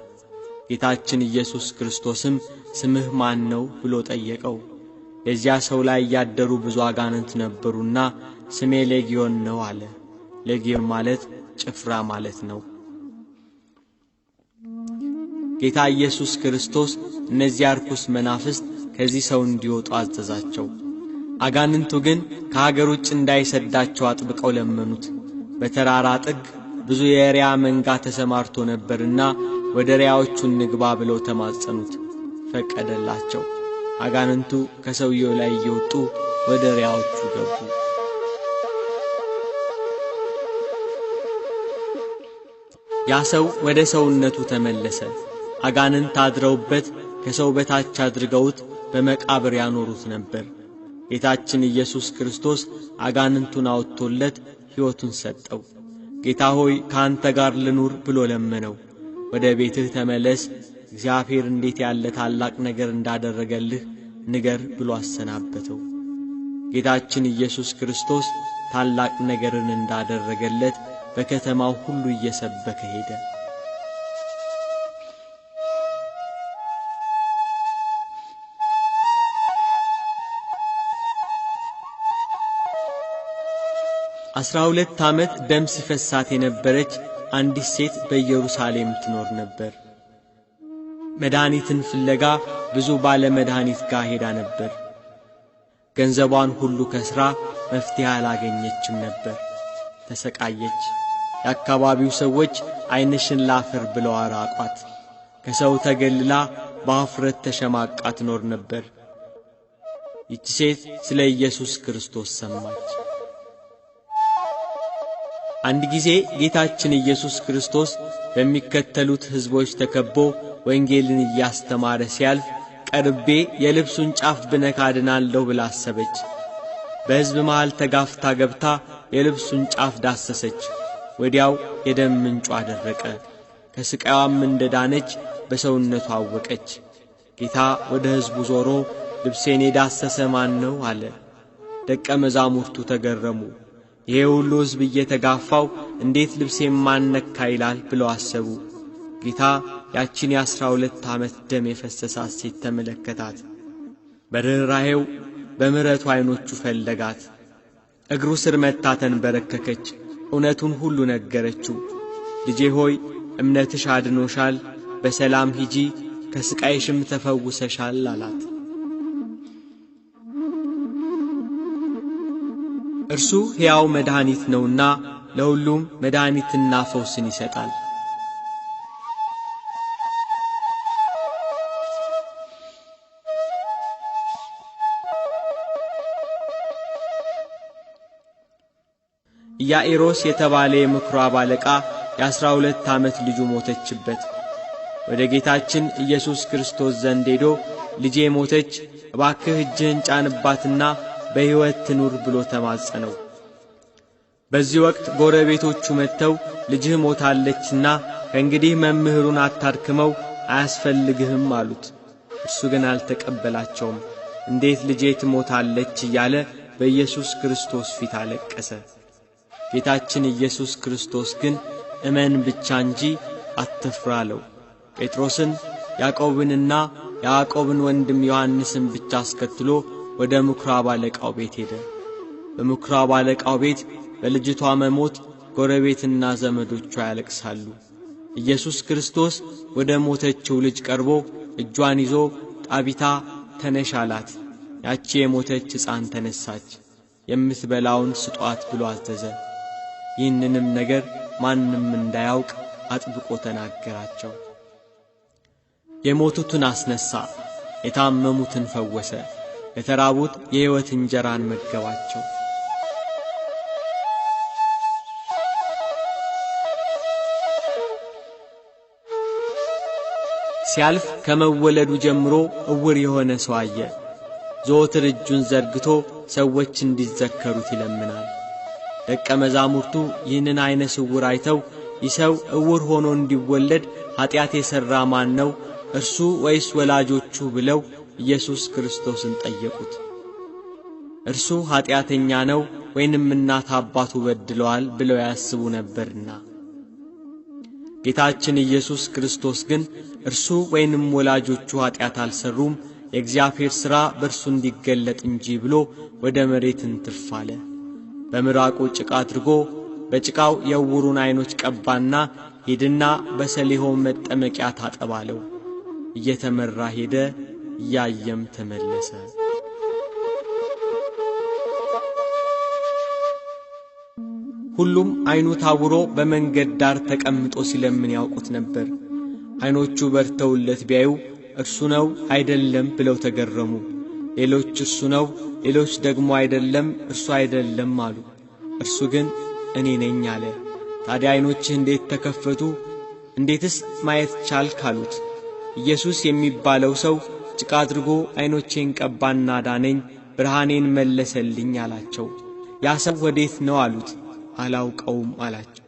ጌታችን ኢየሱስ ክርስቶስም ስምህ ማን ነው ብሎ ጠየቀው። የዚያ ሰው ላይ ያደሩ ብዙ አጋንንት ነበሩና ስሜ ሌጊዮን ነው አለ። ሌጊዮን ማለት ጭፍራ ማለት ነው። ጌታ ኢየሱስ ክርስቶስ እነዚያ ርኩስ መናፍስት ከዚህ ሰው እንዲወጡ አዘዛቸው። አጋንንቱ ግን ከሀገር ውጭ እንዳይሰዳቸው አጥብቀው ለመኑት። በተራራ ጥግ ብዙ የሪያ መንጋ ተሰማርቶ ነበርና ወደ ሪያዎቹ እንግባ ብለው ተማጸኑት። ፈቀደላቸው። አጋንንቱ ከሰውየው ላይ እየወጡ ወደ ሪያዎቹ ገቡ። ያ ሰው ወደ ሰውነቱ ተመለሰ። አጋንንት አድረውበት ከሰው በታች አድርገውት በመቃብር ያኖሩት ነበር። ጌታችን ኢየሱስ ክርስቶስ አጋንንቱን አውጥቶለት ሕይወቱን ሰጠው። ጌታ ሆይ ከአንተ ጋር ልኑር ብሎ ለመነው። ወደ ቤትህ ተመለስ፣ እግዚአብሔር እንዴት ያለ ታላቅ ነገር እንዳደረገልህ ንገር ብሎ አሰናበተው። ጌታችን ኢየሱስ ክርስቶስ ታላቅ ነገርን እንዳደረገለት በከተማው ሁሉ እየሰበከ ሄደ። አስራ 12 ዓመት ደም ሲፈሳት የነበረች አንዲት ሴት በኢየሩሳሌም ትኖር ነበር። መድኃኒትን ፍለጋ ብዙ ባለ መድኃኒት ጋር ሄዳ ነበር። ገንዘቧን ሁሉ ከስራ መፍትሄ አላገኘችም ነበር። ተሰቃየች። የአካባቢው ሰዎች ዓይንሽን ላፈር ብለው አራቋት። ከሰው ተገልላ በአፍረት ተሸማቃ ትኖር ነበር። ይህች ሴት ስለ ኢየሱስ ክርስቶስ ሰማች። አንድ ጊዜ ጌታችን ኢየሱስ ክርስቶስ በሚከተሉት ሕዝቦች ተከቦ ወንጌልን እያስተማረ ሲያልፍ ቀርቤ የልብሱን ጫፍ ብነካ ድናለሁ ብላ አሰበች። በሕዝብ መሃል ተጋፍታ ገብታ የልብሱን ጫፍ ዳሰሰች። ወዲያው የደም ምንጯ ደረቀ። ከስቃዋም እንደዳነች በሰውነቷ አወቀች። ጌታ ወደ ሕዝቡ ዞሮ ልብሴን የዳሰሰ ማን ነው አለ። ደቀ መዛሙርቱ ተገረሙ። ይሄ ሁሉ ሕዝብ እየተጋፋው እንዴት ልብሴን ማን ነካ ይላል ብለው አሰቡ። ጌታ ያቺን የ12 ዓመት ደም የፈሰሳት ሴት ተመለከታት። በርኅራኄው በምሕረቱ ዓይኖቹ ፈለጋት። እግሩ ስር መታ ተንበረከከች። እውነቱን ሁሉ ነገረችው። ልጄ ሆይ እምነትሽ አድኖሻል፣ በሰላም ሂጂ፣ ከስቃይሽም ተፈውሰሻል አላት። እርሱ ሕያው መድኃኒት ነውና ለሁሉም መድኃኒትና ፈውስን ይሰጣል። ኢያኢሮስ የተባለ የምኵራብ አለቃ የ12 ዓመት ልጁ ሞተችበት። ወደ ጌታችን ኢየሱስ ክርስቶስ ዘንድ ሄዶ ልጄ ሞተች፣ እባክህ እጅህን ጫንባትና በሕይወት ትኑር ብሎ ተማጸነው። በዚህ ወቅት ጎረቤቶቹ መጥተው ልጅህ ሞታለችና ከእንግዲህ መምህሩን አታድክመው፣ አያስፈልግህም አሉት። እርሱ ግን አልተቀበላቸውም። እንዴት ልጄ ትሞታለች እያለ በኢየሱስ ክርስቶስ ፊት አለቀሰ። ጌታችን ኢየሱስ ክርስቶስ ግን እመን ብቻ እንጂ አትፍራ አለው። ጴጥሮስን ያዕቆብንና የያዕቆብን ወንድም ዮሐንስን ብቻ አስከትሎ ወደ ምኵራብ አለቃው ቤት ሄደ። በምኵራብ አለቃው ቤት በልጅቷ መሞት ጎረቤትና ዘመዶቿ ያለቅሳሉ። ኢየሱስ ክርስቶስ ወደ ሞተችው ልጅ ቀርቦ እጇን ይዞ ጣቢታ ተነሽ አላት። ያቺ የሞተች ሕፃን ተነሳች። የምትበላውን ስጧት ብሎ አዘዘ። ይህንንም ነገር ማንም እንዳያውቅ አጥብቆ ተናገራቸው። የሞቱትን አስነሳ፣ የታመሙትን ፈወሰ፣ ለተራቡት የሕይወት እንጀራን መገባቸው። ሲያልፍ ከመወለዱ ጀምሮ እውር የሆነ ሰው አየ። ዘወትር እጁን ዘርግቶ ሰዎች እንዲዘከሩት ይለምናል። ደቀ መዛሙርቱ ይህንን ዓይነ ስውር አይተው ይህ ሰው ዕውር ሆኖ እንዲወለድ ኀጢአት የሠራ ማን ነው? እርሱ ወይስ ወላጆቹ? ብለው ኢየሱስ ክርስቶስን ጠየቁት። እርሱ ኀጢአተኛ ነው ወይንም እናት አባቱ በድለዋል ብለው ያስቡ ነበርና። ጌታችን ኢየሱስ ክርስቶስ ግን እርሱ ወይንም ወላጆቹ ኀጢአት አልሠሩም፣ የእግዚአብሔር ሥራ በእርሱ እንዲገለጥ እንጂ ብሎ ወደ መሬት እንትፍ አለ። በምራቁ ጭቃ አድርጎ በጭቃው የዕውሩን ዓይኖች ቀባና ሂድና በሰሊሆም መጠመቂያ ታጠብ አለው። እየተመራ ሄደ፣ እያየም ተመለሰ። ሁሉም ዓይኑ ታውሮ በመንገድ ዳር ተቀምጦ ሲለምን ያውቁት ነበር። ዓይኖቹ በርተውለት ቢያዩ እርሱ ነው አይደለም ብለው ተገረሙ። ሌሎች እርሱ ነው፣ ሌሎች ደግሞ አይደለም እርሱ አይደለም አሉ። እርሱ ግን እኔ ነኝ አለ። ታዲያ ዓይኖችህ እንዴት ተከፈቱ? እንዴትስ ማየት ቻልክ? አሉት። ኢየሱስ የሚባለው ሰው ጭቃ አድርጎ ዓይኖቼን ቀባና ዳነኝ፣ ብርሃኔን መለሰልኝ አላቸው። ያ ሰው ወዴት ነው አሉት። አላውቀውም አላቸው።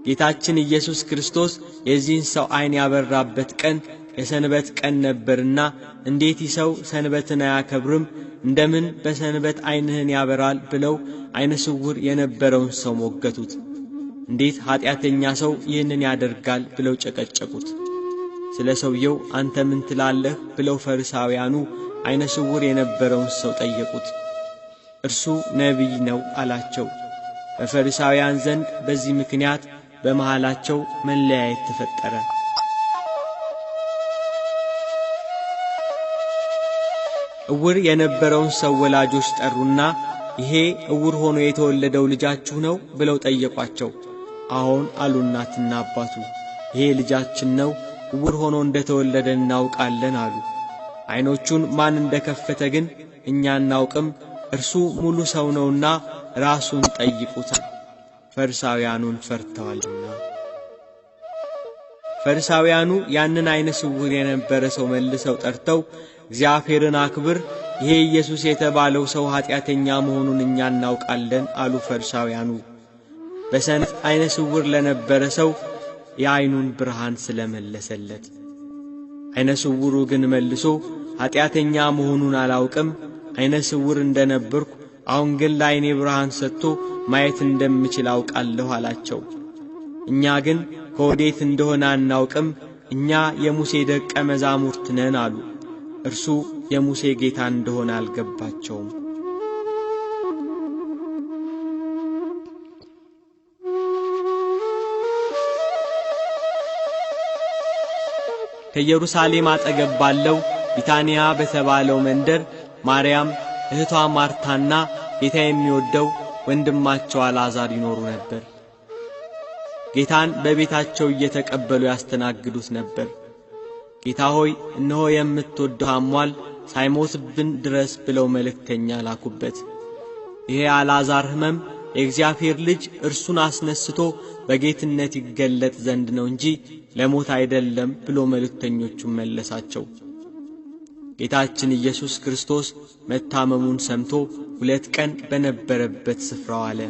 ጌታችን ኢየሱስ ክርስቶስ የዚህን ሰው ዓይን ያበራበት ቀን የሰንበት ቀን ነበርና እንዴት ይህ ሰው ሰንበትን አያከብርም? እንደምን በሰንበት ዓይንህን ያበራል? ብለው ዓይነ ስውር የነበረውን ሰው ሞገቱት። እንዴት ኀጢአተኛ ሰው ይህንን ያደርጋል? ብለው ጨቀጨቁት። ስለ ሰውየው አንተ ምን ትላለህ? ብለው ፈሪሳውያኑ ዓይነ ስውር የነበረውን ሰው ጠየቁት። እርሱ ነቢይ ነው አላቸው። በፈሪሳውያን ዘንድ በዚህ ምክንያት በመሃላቸው መለያየት ተፈጠረ። ዕውር የነበረውን ሰው ወላጆች ጠሩና ይሄ ዕውር ሆኖ የተወለደው ልጃችሁ ነው? ብለው ጠየቋቸው። አዎን አሉ እናትና አባቱ። ይሄ ልጃችን ነው፣ ዕውር ሆኖ እንደተወለደ እናውቃለን አሉ። ዓይኖቹን ማን እንደከፈተ ግን እኛ አናውቅም፣ እርሱ ሙሉ ሰው ነውና ራሱን ጠይቁት፣ ፈሪሳውያኑን ፈርተዋልና። ፈሪሳውያኑ ያንን ዓይነ ስውር የነበረ ሰው መልሰው ጠርተው እግዚአብሔርን አክብር፣ ይሄ ኢየሱስ የተባለው ሰው ኀጢአተኛ መሆኑን እኛ እናውቃለን አሉ። ፈሪሳውያኑ በሰንበት ዓይነ ስውር ለነበረ ሰው የዓይኑን ብርሃን ስለመለሰለት። ዓይነ ስውሩ ግን መልሶ ኀጢአተኛ መሆኑን አላውቅም፣ ዓይነ ስውር እንደነበርኩ አሁን ግን ለዓይኔ ብርሃን ሰጥቶ ማየት እንደምችል አውቃለሁ አላቸው። እኛ ግን ከወዴት እንደሆነ አናውቅም፣ እኛ የሙሴ ደቀ መዛሙርት ነን አሉ። እርሱ የሙሴ ጌታ እንደሆነ አልገባቸውም። ከኢየሩሳሌም አጠገብ ባለው ቢታንያ በተባለው መንደር ማርያም፣ እህቷ ማርታና ጌታ የሚወደው ወንድማቸው አልዓዛር ይኖሩ ነበር። ጌታን በቤታቸው እየተቀበሉ ያስተናግዱት ነበር። ጌታ ሆይ እነሆ የምትወደው ታሟል፣ ሳይሞትብን ድረስ ብለው መልእክተኛ ላኩበት። ይሄ አልዓዛር ሕመም የእግዚአብሔር ልጅ እርሱን አስነስቶ በጌትነት ይገለጥ ዘንድ ነው እንጂ ለሞት አይደለም ብሎ መልእክተኞቹን መለሳቸው። ጌታችን ኢየሱስ ክርስቶስ መታመሙን ሰምቶ 2 ቀን በነበረበት ስፍራው አለ።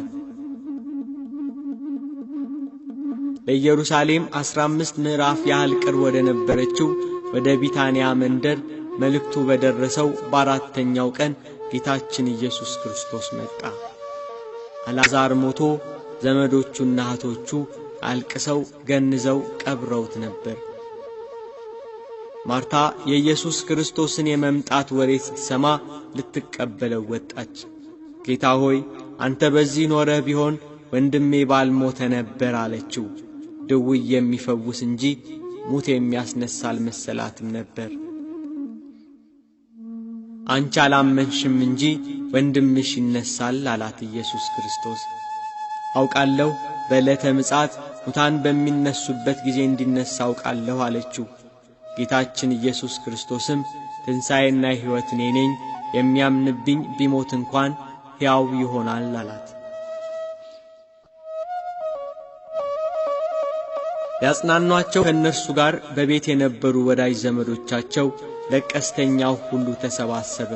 ለኢየሩሳሌም 15 ምዕራፍ ያህል ቅርብ ወደ ነበረችው ወደ ቢታንያ መንደር መልእክቱ በደረሰው በ4ኛው ቀን ጌታችን ኢየሱስ ክርስቶስ መጣ። አልዓዛር ሞቶ ዘመዶቹና እህቶቹ አልቅሰው ገንዘው ቀብረውት ነበር። ማርታ የኢየሱስ ክርስቶስን የመምጣት ወሬ ስትሰማ ልትቀበለው ወጣች። ጌታ ሆይ አንተ በዚህ ኖረህ ቢሆን ወንድሜ ባልሞተ ነበር አለችው። ድውይ የሚፈውስ እንጂ ሙት የሚያስነሳ አልመሰላትም ነበር። አንቺ አላመንሽም እንጂ ወንድምሽ ይነሳል አላት ኢየሱስ ክርስቶስ። አውቃለሁ በዕለተ ምጽአት ሙታን በሚነሱበት ጊዜ እንዲነሳ አውቃለሁ አለችው። ጌታችን ኢየሱስ ክርስቶስም ትንሣኤና ሕይወት እኔ ነኝ፣ የሚያምንብኝ ቢሞት እንኳን ሕያው ይሆናል አላት። ያጽናኗቸው ከእነርሱ ጋር በቤት የነበሩ ወዳጅ ዘመዶቻቸው ለቀስተኛው ሁሉ ተሰባሰበ።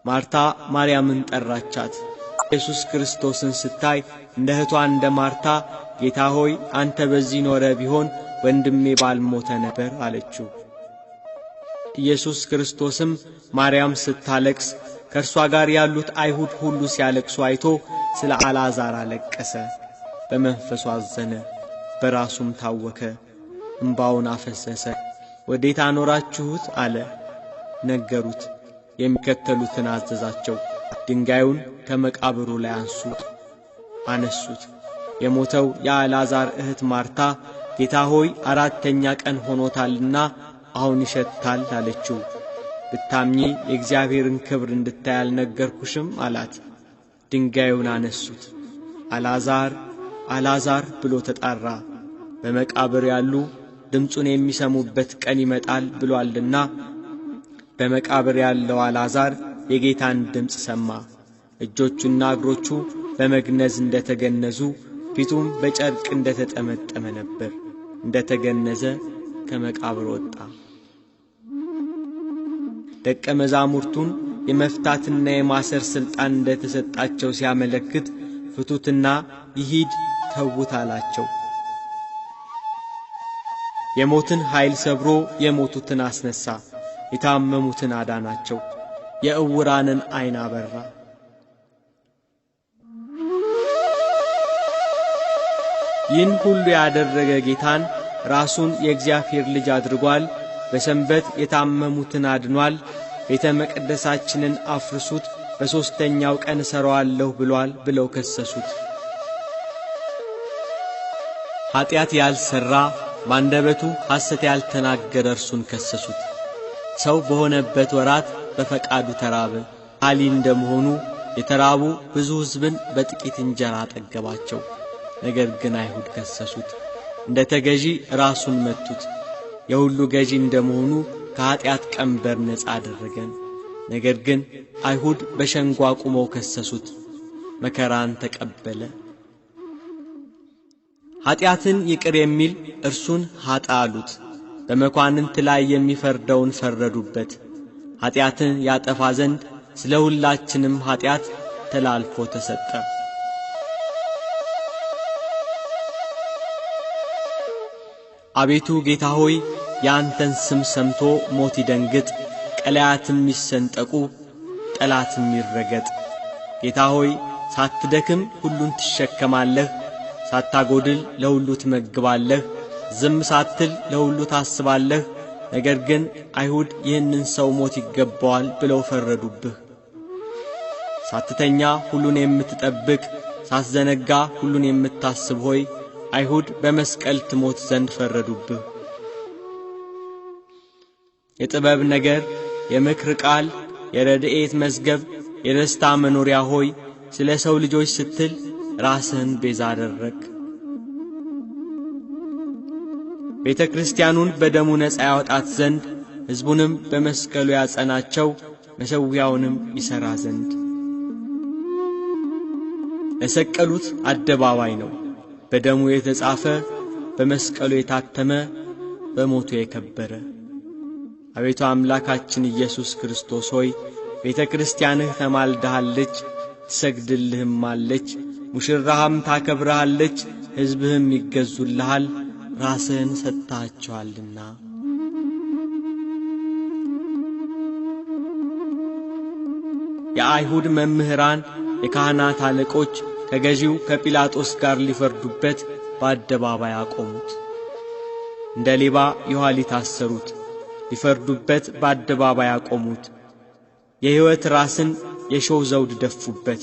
ማርታ ማርያምን ጠራቻት። ኢየሱስ ክርስቶስን ስታይ እንደ እህቷ እንደ ማርታ ጌታ ሆይ አንተ በዚህ ኖረ ቢሆን ወንድሜ ባልሞተ ነበር አለችው። ኢየሱስ ክርስቶስም ማርያም ስታለቅስ ከእርሷ ጋር ያሉት አይሁድ ሁሉ ሲያለቅሱ አይቶ ስለ አልዓዛር አለቀሰ። በመንፈሱ አዘነ፣ በራሱም ታወከ፣ እንባውን አፈሰሰ። ወዴት አኖራችሁት አለ። ነገሩት። የሚከተሉትን አዘዛቸው። ድንጋዩን ከመቃብሩ ላይ አነሱት። የሞተው የአልዓዛር እህት ማርታ ጌታ ሆይ 4ኛ ቀን ሆኖታልና አሁን ይሸታል አለችው። ብታምኚ የእግዚአብሔርን ክብር እንድታይ አልነገርኩሽም አላት። ድንጋዩን አነሱት። አልዓዛር አልዓዛር ብሎ ተጣራ። በመቃብር ያሉ ድምፁን የሚሰሙበት ቀን ይመጣል ብሏልና። በመቃብር ያለው አልዓዛር የጌታን ድምፅ ሰማ። እጆቹና እግሮቹ በመግነዝ እንደተገነዙ ፊቱም በጨርቅ እንደተጠመጠመ ነበር። እንደተገነዘ ከመቃብር ወጣ። ደቀ መዛሙርቱን የመፍታትና የማሰር ሥልጣን እንደተሰጣቸው ሲያመለክት ፍቱትና ይሂድ ተዉት አላቸው። የሞትን ኃይል ሰብሮ የሞቱትን አስነሳ፣ የታመሙትን አዳናቸው፣ የዕውራንን ዓይን አበራ። ይህን ሁሉ ያደረገ ጌታን ራሱን የእግዚአብሔር ልጅ አድርጓል። በሰንበት የታመሙትን አድኗል። ቤተ መቅደሳችንን አፍርሱት፣ በሦስተኛው ቀን እሠራዋለሁ ብሏል ብለው ከሰሱት። ኀጢአት ያልሠራ ባንደበቱ ሐሰት ያልተናገረ እርሱን ከሰሱት። ሰው በሆነበት ወራት በፈቃዱ ተራበ። ኃሊ እንደመሆኑ የተራቡ ብዙ ሕዝብን በጥቂት እንጀራ አጠገባቸው። ነገር ግን አይሁድ ከሰሱት። እንደ ተገዢ ራሱን መቱት። የሁሉ ገዢ እንደመሆኑ ከኀጢአት ቀንበር ነፃ አደረገን። ነገር ግን አይሁድ በሸንጎ አቁመው ከሰሱት። መከራን ተቀበለ። ኀጢአትን ይቅር የሚል እርሱን ኀጥእ አሉት። በመኳንንት ላይ የሚፈርደውን ፈረዱበት። ኀጢአትን ያጠፋ ዘንድ ስለ ሁላችንም ኀጢአት ተላልፎ ተሰጠ። አቤቱ ጌታ ሆይ የአንተን ስም ሰምቶ ሞት ይደንግጥ፣ ቀላያትም ይሰንጠቁ፣ ጠላትም ይረገጥ። ጌታ ሆይ ሳትደክም ሁሉን ትሸከማለህ፣ ሳታጎድል ለሁሉ ትመግባለህ፣ ዝም ሳትል ለሁሉ ታስባለህ። ነገር ግን አይሁድ ይህንን ሰው ሞት ይገባዋል ብለው ፈረዱብህ። ሳትተኛ ሁሉን የምትጠብቅ፣ ሳትዘነጋ ሁሉን የምታስብ ሆይ አይሁድ በመስቀል ትሞት ዘንድ ፈረዱብህ። የጥበብ ነገር፣ የምክር ቃል፣ የረድኤት መዝገብ፣ የደስታ መኖሪያ ሆይ ስለ ሰው ልጆች ስትል ራስህን ቤዛ አደረግ። ቤተ ክርስቲያኑን በደሙ ነፃ ያወጣት ዘንድ ሕዝቡንም በመስቀሉ ያጸናቸው፣ መሠዊያውንም ይሠራ ዘንድ። ለሰቀሉት አደባባይ ነው። በደሙ የተጻፈ፣ በመስቀሉ የታተመ፣ በሞቱ የከበረ። አቤቱ አምላካችን ኢየሱስ ክርስቶስ ሆይ ቤተ ክርስቲያንህ ተማልዳሃለች፣ ትሰግድልህማለች፣ ሙሽራህም ታከብረሃለች፣ ሕዝብህም ይገዙልሃል፣ ራስህን ሰጥተሃቸዋልና። የአይሁድ መምህራን የካህናት አለቆች ከገዢው ከጲላጦስ ጋር ሊፈርዱበት በአደባባይ አቆሙት። እንደ ሌባ የኋሊት አሰሩት፣ ሊፈርዱበት በአደባባይ አቆሙት። የሕይወት ራስን የሾህ ዘውድ ደፉበት።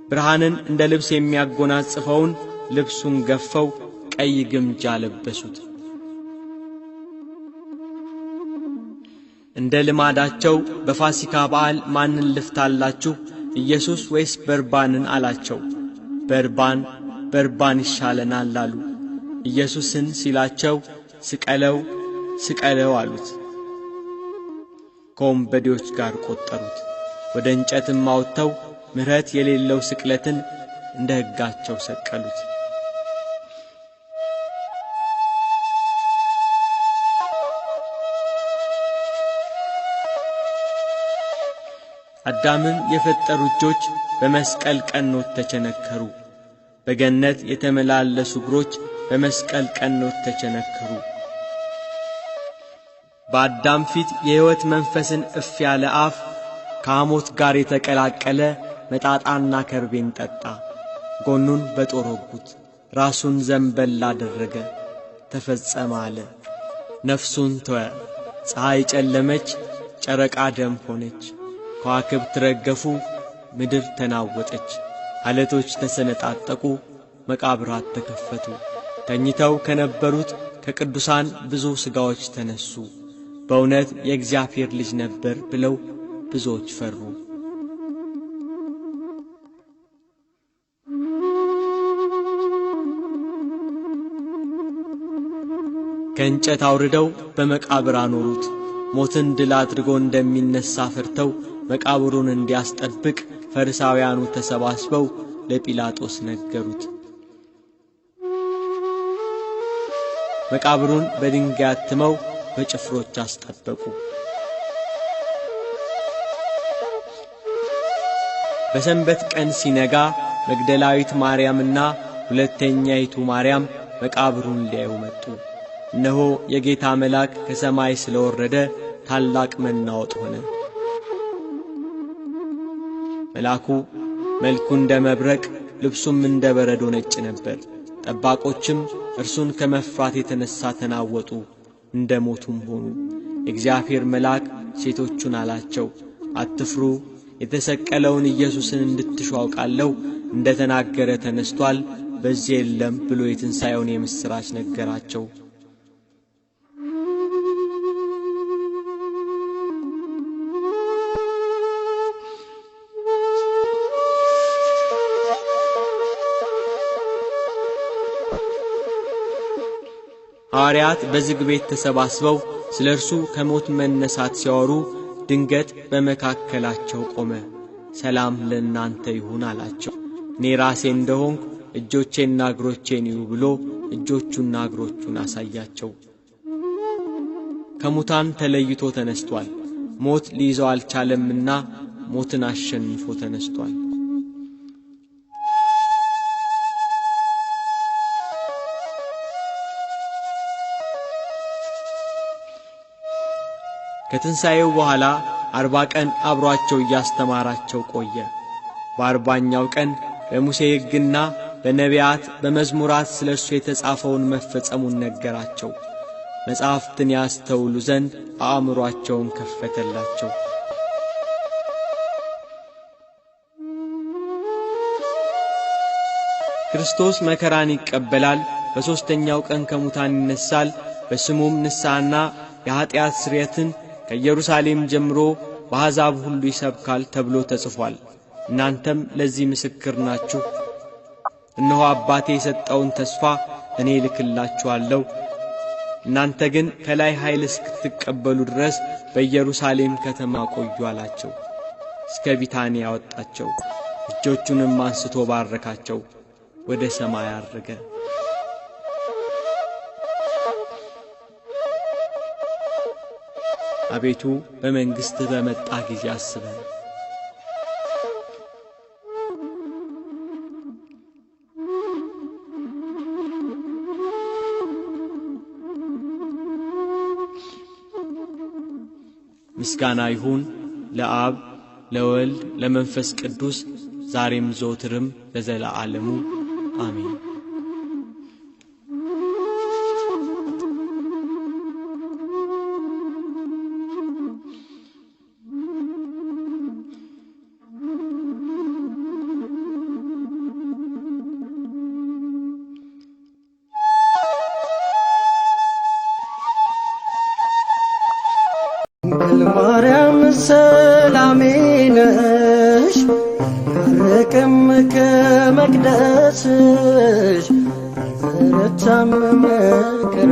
ብርሃንን እንደ ልብስ የሚያጎናጽፈውን ልብሱን ገፈው ቀይ ግምጃ ለበሱት። እንደ ልማዳቸው በፋሲካ በዓል ማንን ልፍታላችሁ? ኢየሱስ ወይስ በርባንን አላቸው። በርባን ይሻለናል አሉ። ኢየሱስን ሲላቸው ስቀለው ስቀለው አሉት። ከወንበዴዎች ጋር ቆጠሩት። ወደ እንጨትም አውጥተው ምሕረት የሌለው ስቅለትን እንደ ሕጋቸው ሰቀሉት። አዳምን የፈጠሩ እጆች በመስቀል ቀኖት ተቸነከሩ። በገነት የተመላለሱ እግሮች በመስቀል ቀኖት ተቸነከሩ። በአዳም ፊት የሕይወት መንፈስን እፍ ያለ አፍ ከሐሞት ጋር የተቀላቀለ መጣጣና ከርቤን ጠጣ። ጎኑን በጦር ወጉት፣ ራሱን ዘንበል አደረገ። ተፈጸመ አለ። ነፍሱን ተወ። ፀሐይ ጨለመች፣ ጨረቃ ደም ሆነች። ከዋክብት ረገፉ፣ ምድር ተናወጠች። አለቶች ተሰነጣጠቁ፣ መቃብራት ተከፈቱ። ተኝተው ከነበሩት ከቅዱሳን ብዙ ሥጋዎች ተነሱ። በእውነት የእግዚአብሔር ልጅ ነበር ብለው ብዙዎች ፈሩ። ከእንጨት አውርደው በመቃብር አኖሩት። ሞትን ድል አድርጎ እንደሚነሣ ፈርተው መቃብሩን እንዲያስጠብቅ ፈሪሳውያኑ ተሰባስበው ለጲላጦስ ነገሩት። መቃብሩን በድንጋይ አትመው በጭፍሮች አስጠበቁ። በሰንበት ቀን ሲነጋ መግደላዊት ማርያምና ሁለተኛይቱ ማርያም መቃብሩን ሊያዩ መጡ። እነሆ የጌታ መልአክ ከሰማይ ስለወረደ ታላቅ መናወጥ ሆነ። መልአኩ መልኩ እንደ መብረቅ ልብሱም እንደ በረዶ ነጭ ነበር። ጠባቆችም እርሱን ከመፍራት የተነሳ ተናወጡ፣ እንደ ሞቱም ሆኑ። የእግዚአብሔር መልአክ ሴቶቹን አላቸው፣ አትፍሩ፣ የተሰቀለውን ኢየሱስን እንድትሹ አውቃለሁ። እንደ ተናገረ ተነስቷል፣ በዚህ የለም ብሎ የትንሣኤውን የምሥራች ነገራቸው። ሐዋርያት በዝግ ቤት ተሰባስበው ስለ እርሱ ከሞት መነሳት ሲያወሩ ድንገት በመካከላቸው ቆመ። ሰላም ለእናንተ ይሁን አላቸው። እኔ ራሴ እንደሆንኩ እጆቼና እግሮቼን እዩ ብሎ እጆቹና እግሮቹን አሳያቸው። ከሙታን ተለይቶ ተነስቷል። ሞት ሊይዘው አልቻለምና ሞትን አሸንፎ ተነስቷል። ከትንሣኤው በኋላ 40 ቀን አብሮአቸው እያስተማራቸው ቆየ። በ40ኛው ቀን በሙሴ ሕግና በነቢያት በመዝሙራት ስለ እርሱ የተጻፈውን መፈጸሙን ነገራቸው። መጻሕፍትን ያስተውሉ ዘንድ አእምሮአቸውን ከፈተላቸው። ክርስቶስ መከራን ይቀበላል፣ በሦስተኛው ቀን ከሙታን ይነሳል፣ በስሙም ንስሐና የኀጢአት ስርየትን ከኢየሩሳሌም ጀምሮ በአሕዛብ ሁሉ ይሰብካል ተብሎ ተጽፏል። እናንተም ለዚህ ምስክር ናችሁ። እነሆ አባቴ የሰጠውን ተስፋ እኔ ልክላችኋለሁ። እናንተ ግን ከላይ ኃይል እስክትቀበሉ ድረስ በኢየሩሳሌም ከተማ ቆዩ አላቸው። እስከ ቢታንያ ያወጣቸው፣ እጆቹንም አንስቶ ባረካቸው፣ ወደ ሰማይ አረገ። አቤቱ በመንግሥትህ በመጣ ጊዜ አስበን። ምስጋና ይሁን ለአብ ለወልድ ለመንፈስ ቅዱስ ዛሬም ዘወትርም ለዘለዓለሙ አሜን። ድንግል ማርያም ሰላሜ ነሽ፣ ያርቅም ከመቅደስሽ ረታም መከራ